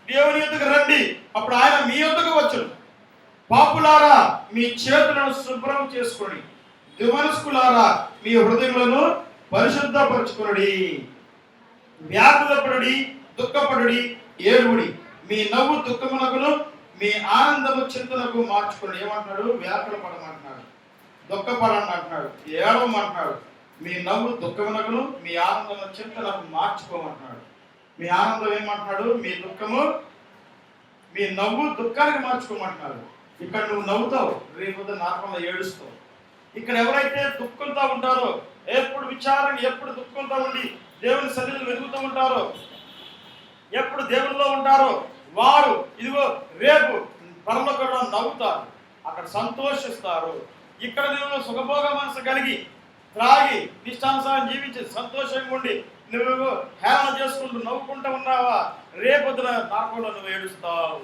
దేవుని యొద్దకు రండి, అప్పుడు ఆయన మీ యొద్దకు వచ్చును. పాపులారా మీ చేతులను శుభ్రం చేసుకొని, ద్విమనస్కులారా మీ హృదయములను పరిశుద్ధపరచుకొనుడి. వ్యాకులపడుడి, దుఃఖపడుడి, ఏడుబడి, మీ నవ్వు దుఃఖమునకును మీ ఆనందము చింతనకు మార్చుకోండి. ఏమంటున్నాడు? వ్యాకుల పడమంటున్నాడు, దుఃఖపడండి అంటున్నాడు, ఏడవమంటున్నాడు. మీ నవ్వు దుఃఖమునకును మీ ఆనందము చింతనకు మార్చుకోమంటున్నాడు. మీ ఆనందం ఏమంటున్నాడు? మీ నవ్వు దుఃఖానికి మార్చుకోమంటున్నాడు. ఇక్కడ నువ్వు నవ్వుతావు, రేపు నార్మల్గా ఏడుస్తావు. ఇక్కడ ఎవరైతే దుఃఖంతో ఉంటారో, ఎప్పుడు విచారం, ఎప్పుడు దుఃఖంతో ఉండి దేవుని సన్నిధిని వెతుకుతూ ఉంటారో, ఎప్పుడు దేవునిలో ఉంటారో వారు ఇదిగో రేపు పరలోకంలో నవ్వుతారు, అక్కడ సంతోషిస్తారు. ఇక్కడ నువ్వు సుఖభోగ మనసు కలిగి త్రాగి నిష్టానుసారం జీవించి సంతోషంగా ఉండి నువ్వు హేళన చేసుకుంటూ నవ్వుకుంటూ ఉన్నావా, రేపొద్దున నార్మల్లో నువ్వు ఏడుస్తావు.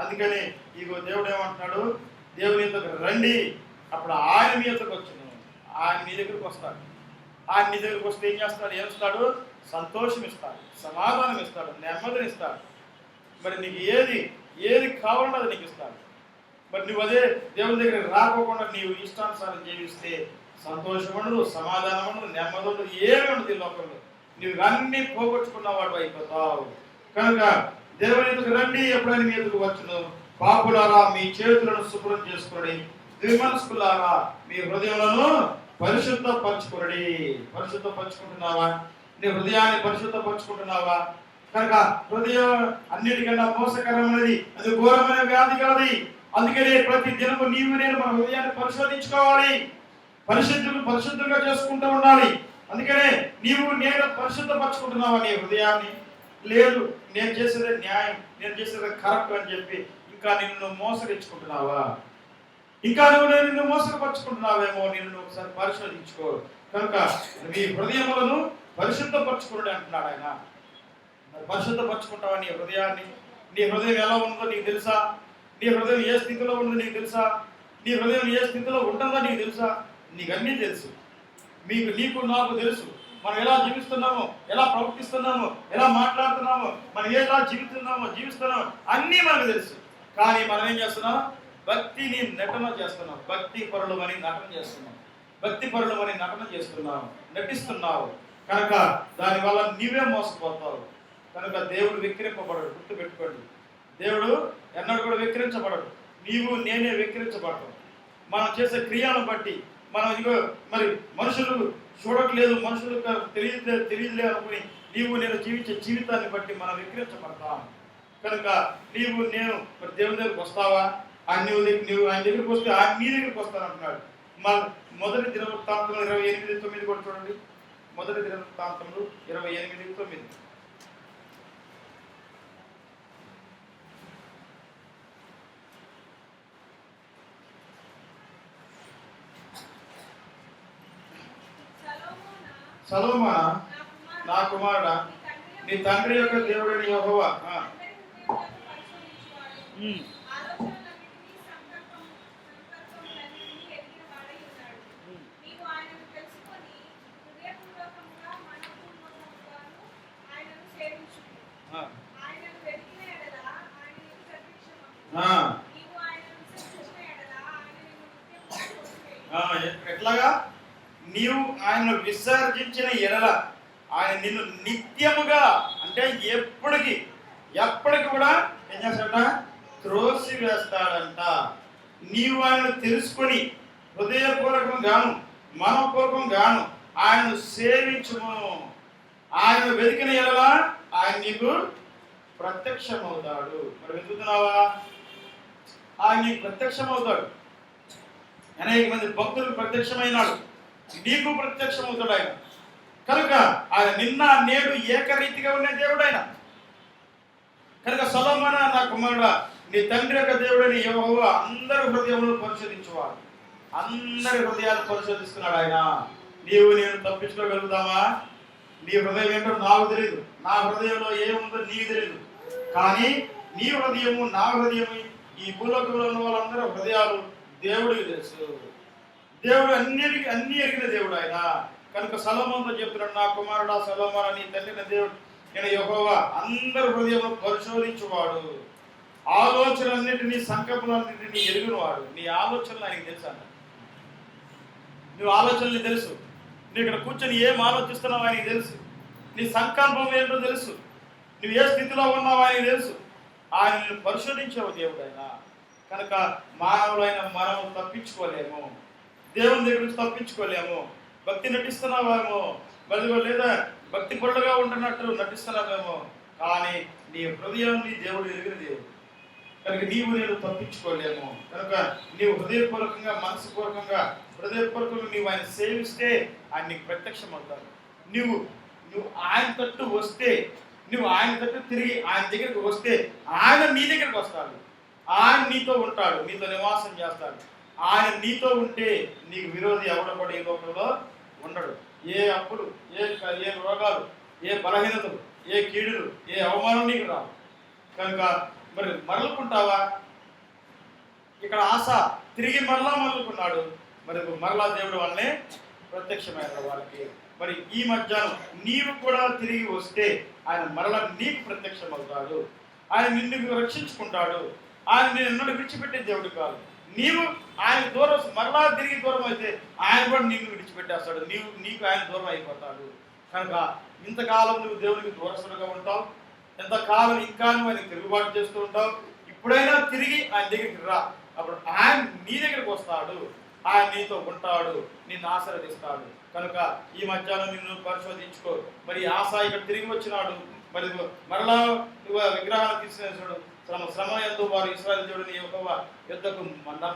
అందుకని ఇగో దేవుడు ఏమంటున్నాడు? దేవుని యొద్దకు రండి, అప్పుడు ఆయన మీ యొద్దకు వచ్చును. ఆయన మీ దగ్గరికి వస్తాడు. ఆయన నీ దగ్గరికి వస్తే ఏం చేస్తాడు? ఏమిస్తాడు? సంతోషం ఇస్తాడు, సమాధానం ఇస్తాడు, నెమ్మదిని ఇస్తాడు. మరి నీకు ఏది కావాలంటే అది నీకు ఇస్తాడు. మరి నువ్వు అదే దేవుని దగ్గరికి రాకోకుండా నీవు ఇష్టానుసారం జీవిస్తే సంతోషం ఉండదు, సమాధానం ఉండదు, నెమ్మది ఉండదు, ఏమి ఉండదు ఈ లోకంలో. నువ్వు అన్నీ పోగొట్టుకున్న వాడు అయిపోతావు. కనుక దేవుని ఎదుగు రండి, ఎప్పుడైనా మీ ఎదుగు వచ్చును. పాపులారా మీ చేతులను శుభ్రం చేసుకుని, ద్విమనస్కులారా మీ హృదయములను పరిశుద్ధపరచుకుని. పరిశుద్ధపరచుకుంటున్నావా? నీ హృదయాన్ని పరిశుద్ధపరచుకుంటున్నావా? కనుక హృదయం అన్నిటికన్నా మోసకరమైనది, అది ఘోరమైన వ్యాధి కాదు. అందుకనే ప్రతి దినము నీవు నేను మన హృదయాన్ని పరిశోధించుకోవాలి, పరిశుద్ధంగా చేసుకుంటూ ఉండాలి. అందుకనే నీవు నేను పరిశుద్ధపరచుకుంటున్నావా నీ హృదయాన్ని? లేదు, నేను చేసేదే న్యాయం, నేను చేసేదే కరెక్ట్ అని చెప్పి ఇంకా నిన్ను మోసగించుకుంటున్నావా? ఇంకా నిన్ను మోసపరుచుకుంటున్నావేమో, నిన్ను ఒకసారి పరిశోధించుకో. కనుక మీ హృదయములను పరిశుద్ధపరచుకోండి అంటున్నాడు ఆయన. పరిశుద్ధపరచుకుంటావా నీ హృదయాన్ని? నీ హృదయం ఎలా ఉందో నీకు తెలుసా? నీ హృదయం ఏ స్థితిలో ఉందో నీకు తెలుసా? నీ హృదయం ఏ స్థితిలో ఉంటుందో నీకు తెలుసా? నీకు అన్నీ తెలుసు. నీకు నాకు తెలుసు. మనం ఎలా జీవిస్తున్నామో, ఎలా ప్రవర్తిస్తున్నామో, ఎలా మాట్లాడుతున్నామో, మనం ఎలా జీవిస్తున్నామో అన్నీ మనకు తెలుసు. కానీ మనం ఏం చేస్తున్నాం? భక్తిని నటన చేస్తున్నాం, భక్తి పరులమని నటన చేస్తున్నావు, నటిస్తున్నావు. కనుక దానివల్ల నీవే మోసపోతావు. కనుక దేవుడు వెక్కిరింపబడడు. గుర్తుపెట్టుకోండి, దేవుడు ఎన్నడూ కూడా వెక్కిరించబడడు. నీవు నేనే వెక్కిరించబడతాం. మనం చేసే క్రియలను బట్టి, మనం ఇదిగో మరి మనుషులు చూడట్లేదు, మనుషులకు తెలియదులే అనుకుని నీవు నేను జీవించే జీవితాన్ని బట్టి మనం విక్రించబడతాం. కనుక నేను మరి దేవుని దగ్గరికి వస్తావా? నీవు ఆయన దగ్గరికి వస్తే ఆయన నీ దగ్గరికి వస్తానంటున్నాడు. మొదటి దినవృత్తాంతంలో 28:9 కూడా చూడండి. మొదటి దినవృత్తాంతంలో 28:9. సొలొమోనా నా కుమారుడా, నీ తండ్రి యొక్క దేవుడైన యెహోవా ఎట్లాగా నీవు ఆయన విసర్జించిన ఎడల ఆయన నిన్ను నిత్యముగా, అంటే ఎప్పటికి కూడా ఏం చేస్తాడ? త్రోసి వేస్తాడంట. నీవు ఆయనను తెలుసుకొని హృదయపూర్వకంగాను మనపూర్వకంగాను ఆయనను సేవించుము. ఆయన వెతికిన ఎడల ఆయన నీకు ప్రత్యక్షమవుతాడు. మరి వెతుకుతున్నావా? ఆయన నీకు ప్రత్యక్షమవుతాడు. అనేక మంది భక్తులకు ప్రత్యక్షమైనాడు, నీకు ప్రత్యక్షమవుతాడు ఆయన. కనుక ఆయన నిన్న నేడు ఏకరీతిగా ఉన్న దేవుడు ఆయన. కనుక సొలొమోనా నా కుమారుడా, నీ తండ్రి యొక్క దేవుడని యెహోవా అందరి హృదయములను పరిశోధించువాడు. అందరి హృదయాలు పరిశోధిస్తున్నాడు ఆయన. నీవు నేను తప్పించుకోగలుగుతామా? నీ హృదయం ఏంటో నాకు తెలియదు, నా హృదయంలో ఏముందో నీకు తెలియదు. కానీ నీ హృదయము నా హృదయము, ఈ భూలోకంలో ఉన్న వాళ్ళందరూ హృదయాలు దేవుడికి తెలుసు. దేవుడు అన్ని ఎరిగిన దేవుడు ఆయన. కనుక సొలొమోనుతో చెప్తున్నాడు, నా కుమారుడా సొలొమోనా, నీ తండ్రి దేవుడు నేను యెహోవా అందరి హృదయమును పరిశోధించువాడు, ఆలోచనలన్నింటినీ సంకల్పనన్నింటినీ ఎరుగునవాడు. నీ ఆలోచనలు ఆయనకి తెలుసు అన్న. నువ్వు ఆలోచనలు తెలుసు, నువ్వు ఇక్కడ కూర్చొని ఏం ఆలోచిస్తున్నావు ఆయనకి తెలుసు. నీ సంకల్పం ఏంటో తెలుసు, నువ్వు ఏ స్థితిలో ఉన్నావు ఆయనకి తెలుసు. ఆయన నిన్ను పరిశోధించావు దేవుడు ఆయన. కనుక మానవులైన మనం తప్పించుకోలేము, దేవుని దగ్గర నుంచి తప్పించుకోలేము. భక్తి నటిస్తున్నావేమో, బదిలో లేదా భక్తి పరులుగా ఉంటున్నట్టు నటిస్తున్నావేమో, కానీ నీ హృదయాన్ని దేవుడు ఎరిగిన దేవుడు. కనుక నీవు నేను తప్పించుకోలేము. కనుక నీవు హృదయపూర్వకంగా మనసుపూర్వకంగా నీవు ఆయన సేవిస్తే ఆయన నీకు ప్రత్యక్షం అవుతాడు. నువ్వు ఆయన తట్టు వస్తే, నువ్వు ఆయన తట్టు తిరిగి ఆయన దగ్గరికి వస్తే ఆయన నీ దగ్గరికి వస్తాడు. ఆయన నీతో ఉంటాడు, నీతో నివాసం చేస్తాడు. ఆయన నీతో ఉంటే నీకు విరోధి ఎవడబడి ఈ లోకంలో ఉండడు. ఏ అప్పులు, ఏ రోగాలు, ఏ బలహీనతలు, ఏ కీడులు, ఏ అవమానం నీకు రావు. కనుక మరి మరలుకుంటావా? ఇక్కడ ఆశ తిరిగి మరలుకున్నాడు. మరి మరలా దేవుడు వాళ్ళనే ప్రత్యక్షమైన వాళ్ళకి. మరి ఈ మధ్యాహ్నం నీవు కూడా తిరిగి వస్తే ఆయన మరలా నీకు ప్రత్యక్షం అవుతాడు. ఆయన నిన్ను రక్షించుకుంటాడు. ఆయన నిన్ను విడిచిపెట్టే దేవుడు కాదు. నీవు ఆయన దూరం మరలా తిరిగి దూరం అయితే ఆయన కూడా నిన్ను విడిచిపెట్టేస్తాడు. నీకు ఆయన దూరం అయిపోతాడు. కనుక ఇంతకాలం నువ్వు దేవునికి దూరస్తులుగా ఉంటావు, ఎంతకాలం ఇంకా నువ్వు ఆయన తిరుగుబాటు చేస్తూ ఉంటావు. ఇప్పుడైనా తిరిగి ఆయన దగ్గరికి రా, అప్పుడు ఆయన నీ దగ్గరికి వస్తాడు, ఆయన నీతో ఉంటాడు, నిన్ను ఆశీర్వదిస్తాడు. కనుక ఈ మధ్యాహ్నం నిన్ను పరిశోధించుకో. మరి ఆశ ఇక్కడ తిరిగి వచ్చినాడు. మరి మరలా విగ్రహాలు తీసుకునేసాడు. శ్రమ ఎందు వారు ఇశ్రాయేలు దేవుడిని యెహోవా యుద్ధకు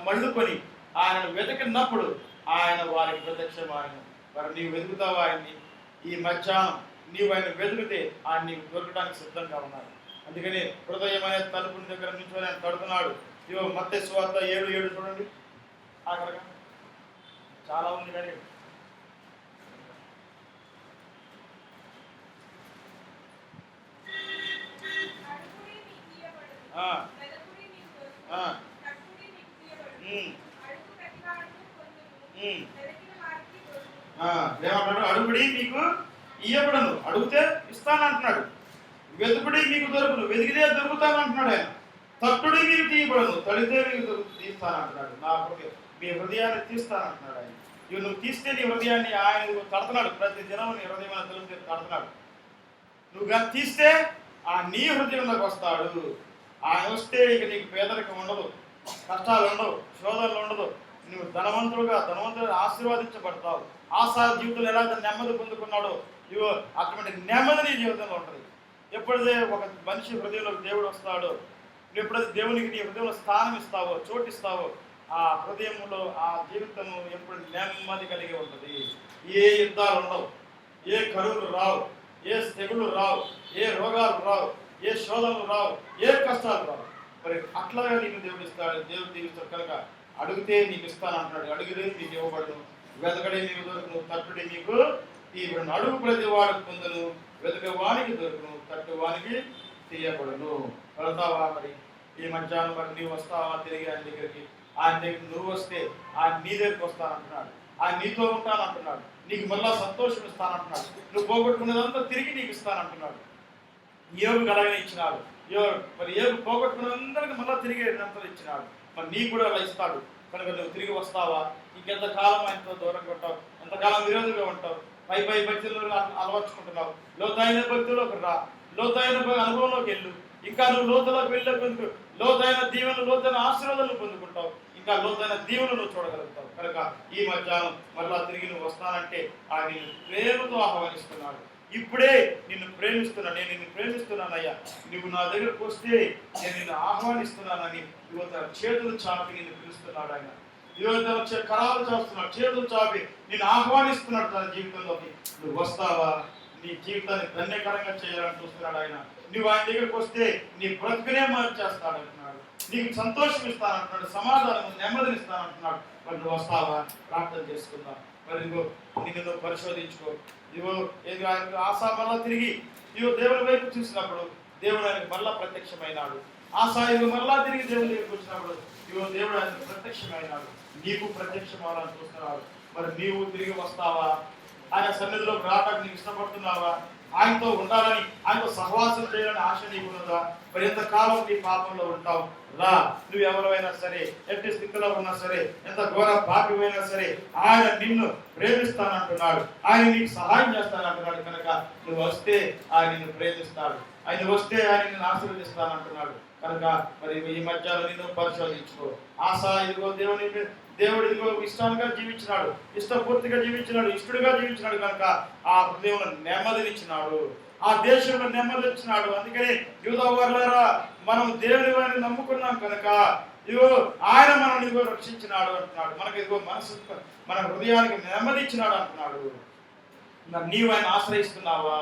మళ్ళుకొని ఆయనను వెతికినప్పుడు ఆయన వారికి ప్రత్యక్షమాయను. మరి నీవు వెతుకుతావు ఆయన్ని. ఈ మధ్యాహ్నం నీవు ఆయన వెతికితే ఆయన నీకు దొరకడానికి సిద్ధంగా ఉన్నాడు. అందుకని హృదయం అనే తలుపుని దగ్గర నుంచి ఆయన తడుతున్నాడు. ఇవో మత్తయి సువార్త 7:7 చూడండి. ఆఖరిగా చాలా ఉంది కానీ ఏమంటాడు? అడుగుడి మీకు ఇయ్యబడను, అడిగితే ఇస్తానంటున్నాడు. వెతుకుడి మీకు దొరుకును, వెతికితే దొరుకుతానంటున్నాడు ఆయన. తట్టుడి మీకు తీయబడను, తడితే మీకు తీస్తానంటున్నాడు. నా మీ హృదయాన్ని తీస్తానంటున్నాడు ఆయన. ఇవి నువ్వు తీస్తే నీ హృదయాన్ని ఆయన తడుతున్నాడు. ప్రతి దినం నీ హృదయం తెలుగు తడుతున్నాడు. నువ్వు కానీ తీస్తే ఆ నీ హృదయంలోకి వస్తాడు. ఆయన వస్తే ఇక నీకు పేదరికం ఉండదు, కష్టాలు ఉండవు, శోధనలు ఉండదు, నువ్వు ధనవంతుడు ఆశీర్వదించబడతావు. ఆశా జీవితంలో ఎలా నెమ్మది పొందుకున్నాడో ఇవో అటువంటి నెమ్మది నీ జీవితంలో ఉంటుంది. ఎప్పుడైతే ఒక మనిషి హృదయంలో దేవుడు వస్తాడో, నువ్వు ఎప్పుడైతే దేవునికి నీ హృదయంలో స్థానం ఇస్తావో, చోటు ఇస్తావో, ఆ హృదయంలో ఆ జీవితము ఎప్పుడు నెమ్మది కలిగి ఉంటుంది. ఏ యుద్ధాలు ఉండవు, ఏ కరువులు రావు, ఏ తెగులు రావు, ఏ రోగాలు రావు, ఏ శోధనలు రావు, ఏ కష్టాలు రావు. మరి అట్లాగా నీకు దేవుడు ఇస్తాడు. దేవుడు దీవిస్తాడు కనుక అడిగితే నీకు ఇస్తాను అంటున్నాడు. అడిగితే నీకు ఇవ్వబడును, వెతకడే నీకు దొరుకును, తట్టుడే నీకు తీయబడును. అడుగు ప్రతి వాడికి పొందును, వెతక వానికి దొరుకును, తట్టు వానికి తీయబడును. వెళ్తావా మరి ఈ మధ్యాహ్నం? మరి నీవు వస్తావా తిరిగి ఆయన దగ్గరికి? ఆయన దగ్గర నువ్వు వస్తే ఆయన నీ దగ్గరికి వస్తానంటున్నాడు. ఆయన నీతో ఉంటానంటున్నాడు. నీకు మళ్ళా సంతోషం ఇస్తానంటున్నాడు. నువ్వు పోగొట్టుకున్నదంతా తిరిగి నీకు ఇస్తానంటున్నాడు. ఏబుకి అలాగే ఇచ్చినాడు. మరి ఏబు పోగొట్టుకున్నదందరికీ మళ్ళీ తిరిగి ఎంతలు ఇచ్చినాడు. మరి నీకు కూడా అలా ఇస్తాడు. కనుక నువ్వు తిరిగి వస్తావా? ఇంకెంతకాలం ఆయనతో దూరంగా ఉంటావు, ఎంతకాలం విరోధంగా ఉంటావు, పై భక్తులు అలవర్చుకుంటున్నావు. లోతైన భక్తుల్లోకి రా, లోతైన అనుభవంలోకి వెళ్ళు. ఇంకా నువ్వు లోతులోకి వెళ్ళే పొందుకు లోతైన దీవెనలు, లోతైన ఆశీర్వాదాలు పొందుకుంటావు. ఇంకా లోతైన దీవెనలు నువ్వు చూడగలుగుతావు. కనుక ఈ మధ్యాహ్నం మరలా తిరిగి నువ్వు వస్తానంటే ఆయన ప్రేమతో ఆహ్వానిస్తున్నాడు. ఇప్పుడే నిన్ను ప్రేమిస్తున్నాను, నేను నిన్ను ప్రేమిస్తున్నానయ్యా, నువ్వు నా దగ్గరకు వస్తే నేను నిన్ను ఆహ్వానిస్తున్నానని యువత చేతులు చాపి నిన్ను పిలుస్తున్నాడు. ఆయన యువత కరాలు చేస్తున్నాడు, చేతులు చాపి నిన్ను ఆహ్వానిస్తున్నాడు తన జీవితంలోకి. నువ్వు వస్తావా? నీ జీవితాన్ని ధన్యకరంగా చేయాలని చూస్తున్నాడు ఆయన. నువ్వు ఆయన దగ్గరకు వస్తే నీ బ్రతుకునే మార్చేస్తాడు అంటున్నాడు. నీకు సంతోషం ఇస్తానంటున్నాడు, సమాధానం నెమ్మదిని ఇస్తానంటున్నాడు. మరి నువ్వు వస్తావా? ప్రార్థన చేసుకుందాం. మరి ఇదిగో నిన్ను నువ్వు పరిశోధించుకో. ఇదిగో ఏదో ఆయన ఆశా మళ్ళా తిరిగి ఇదిగో దేవుని వైపు చూసినప్పుడు దేవుడు ఆయనకు మళ్ళా ప్రత్యక్షమైనాడు. ఆశా ఇదిగో మళ్ళా తిరిగి దేవుని దగ్గరికి వచ్చినప్పుడు ఇదిగో దేవుడు ఆయనకు ప్రత్యక్షమైనాడు. నీకు ప్రత్యక్షం అవ్వాలని చూస్తున్నాడు. మరి నీవు తిరిగి వస్తావా? ఆయన సన్నిధిలోకి రావడానికి నీకు ఇష్టపడుతున్నావా? ఆయనతో ఉండాలని, ఆయనతో సహవాసం చేయాలని ఆశ నీకు ఉన్నదా? మరి ఎంతకాలం నీ పాపంలో ఉంటావు? రా, నువ్వు ఎవరైనా సరే, ఎట్టి స్థితిలో ఉన్నా సరే, ఎంత ఘోర పాపివైనా సరే, ఆయన నిన్ను ప్రేమిస్తానంటున్నాడు. ఆయన నీకు సహాయం చేస్తానంటున్నాడు. కనుక నువ్వు వస్తే ఆయన నిన్ను ప్రేమిస్తాడు. ఆయన వస్తే ఆయన నిన్ను ఆశీర్వదిస్తానంటున్నాడు. కనుక మరి ఈ మధ్యాహ్నం నిన్ను పరిశోధించుకో. ఆశ ఇదిగో దేవుడు ఇదిగో ఇష్టాలుగా జీవించినాడు, ఇష్టపూర్తిగా జీవించినాడు, ఇష్టడుగా జీవించినాడు. కనుక ఆ హృదయంలో నెమ్మదినిచ్చినాడు, ఆ దేశంలో నెమ్మదినిచ్చినాడు. అందుకని యూదా వారులారా, మనం దేవుని వారిని నమ్ముకున్నాం కనుక ఇదిగో ఆయన మనల్ని ఇదిగో రక్షించినాడు అంటున్నాడు. మనకి ఇదిగో మనసు, మన హృదయానికి నెమ్మది ఇచ్చినాడు అంటున్నాడు. మరి నీవు ఆయన ఆశ్రయిస్తున్నావా?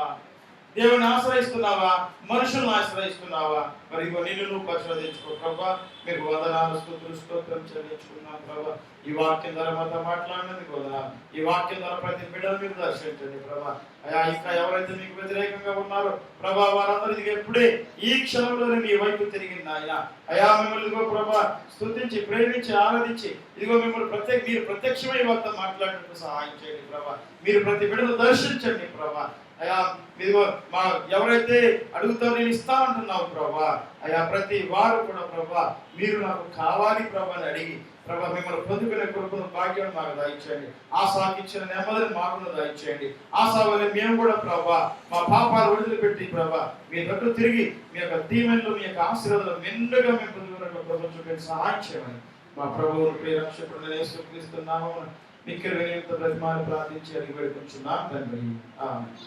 దేవుని ఆశ్రయిస్తున్నావా? మనుషులను ఆశ్రయిస్తున్నావా? మరి ఇదిగో నిన్ను నువ్వు పరిశోధించుకో. ప్రభా, మీకు వందనాలు, స్తుతులు, స్తోత్రం చెల్లించుకున్నాం. ప్రభా, ఈ వాక్యం ద్వారా మాతో మాట్లాడినందుకు వందనాలు. ఈ వాక్యం ద్వారా ప్రతి బిడ్డలు మీరు దర్శించండి ప్రభా. అయా, ఇంకా ఎవరైతే మీకు వ్యతిరేకంగా ఉన్నారో ప్రభా, వారందరూ ఎప్పుడే ఈ క్షణంలోనే మీ వైపు తిరిగింది ఆయన. అయా, మిమ్మల్ని ఇదిగో ప్రభా స్తుతించి, ప్రేమించి, ఆరాధించి ఇదిగో మిమ్మల్ని మీరు ప్రత్యక్షమై వారితో మాట్లాడినట్టు సహాయం చేయండి ప్రభా. మీరు ప్రతి బిడ్డలు దర్శించండి ప్రభా. అయా, ఇదిగో మా ఎవరైతే అడుగుతారో నేను ఇస్తానంటున్నావు ప్రభా. అయా, ప్రతి వారు కూడా ప్రభా మీరు నాకు కావాలి ప్రభా అని అడిగి ప్రభా మిమ్మల్ని పొందుకునే కొరకు భాగ్యం మాకు దయచేయండి. ఆశాకి ఇచ్చిన నెమ్మదిని మాకు దయచేయండి. ఆశా వల్ల మేము కూడా ప్రభా మా పాపాలు వదిలిపెట్టి ప్రభా మీ దగ్గర తిరిగి మీ యొక్క దీవెనలు, మీ యొక్క ఆశీర్వాదాలు మెండుగా మేము పొందుకున్నట్లు ప్రభు చూపించి సహాయం చేయమని మా ప్రభువును ప్రియరక్షకుడు యేసుక్రీస్తు నామమున మిక్కిలి వినయంతో ప్రతిమాను ప్రార్థించి అడిగి వేడుకొంచున్నాం తండ్రి. ఆమేన్.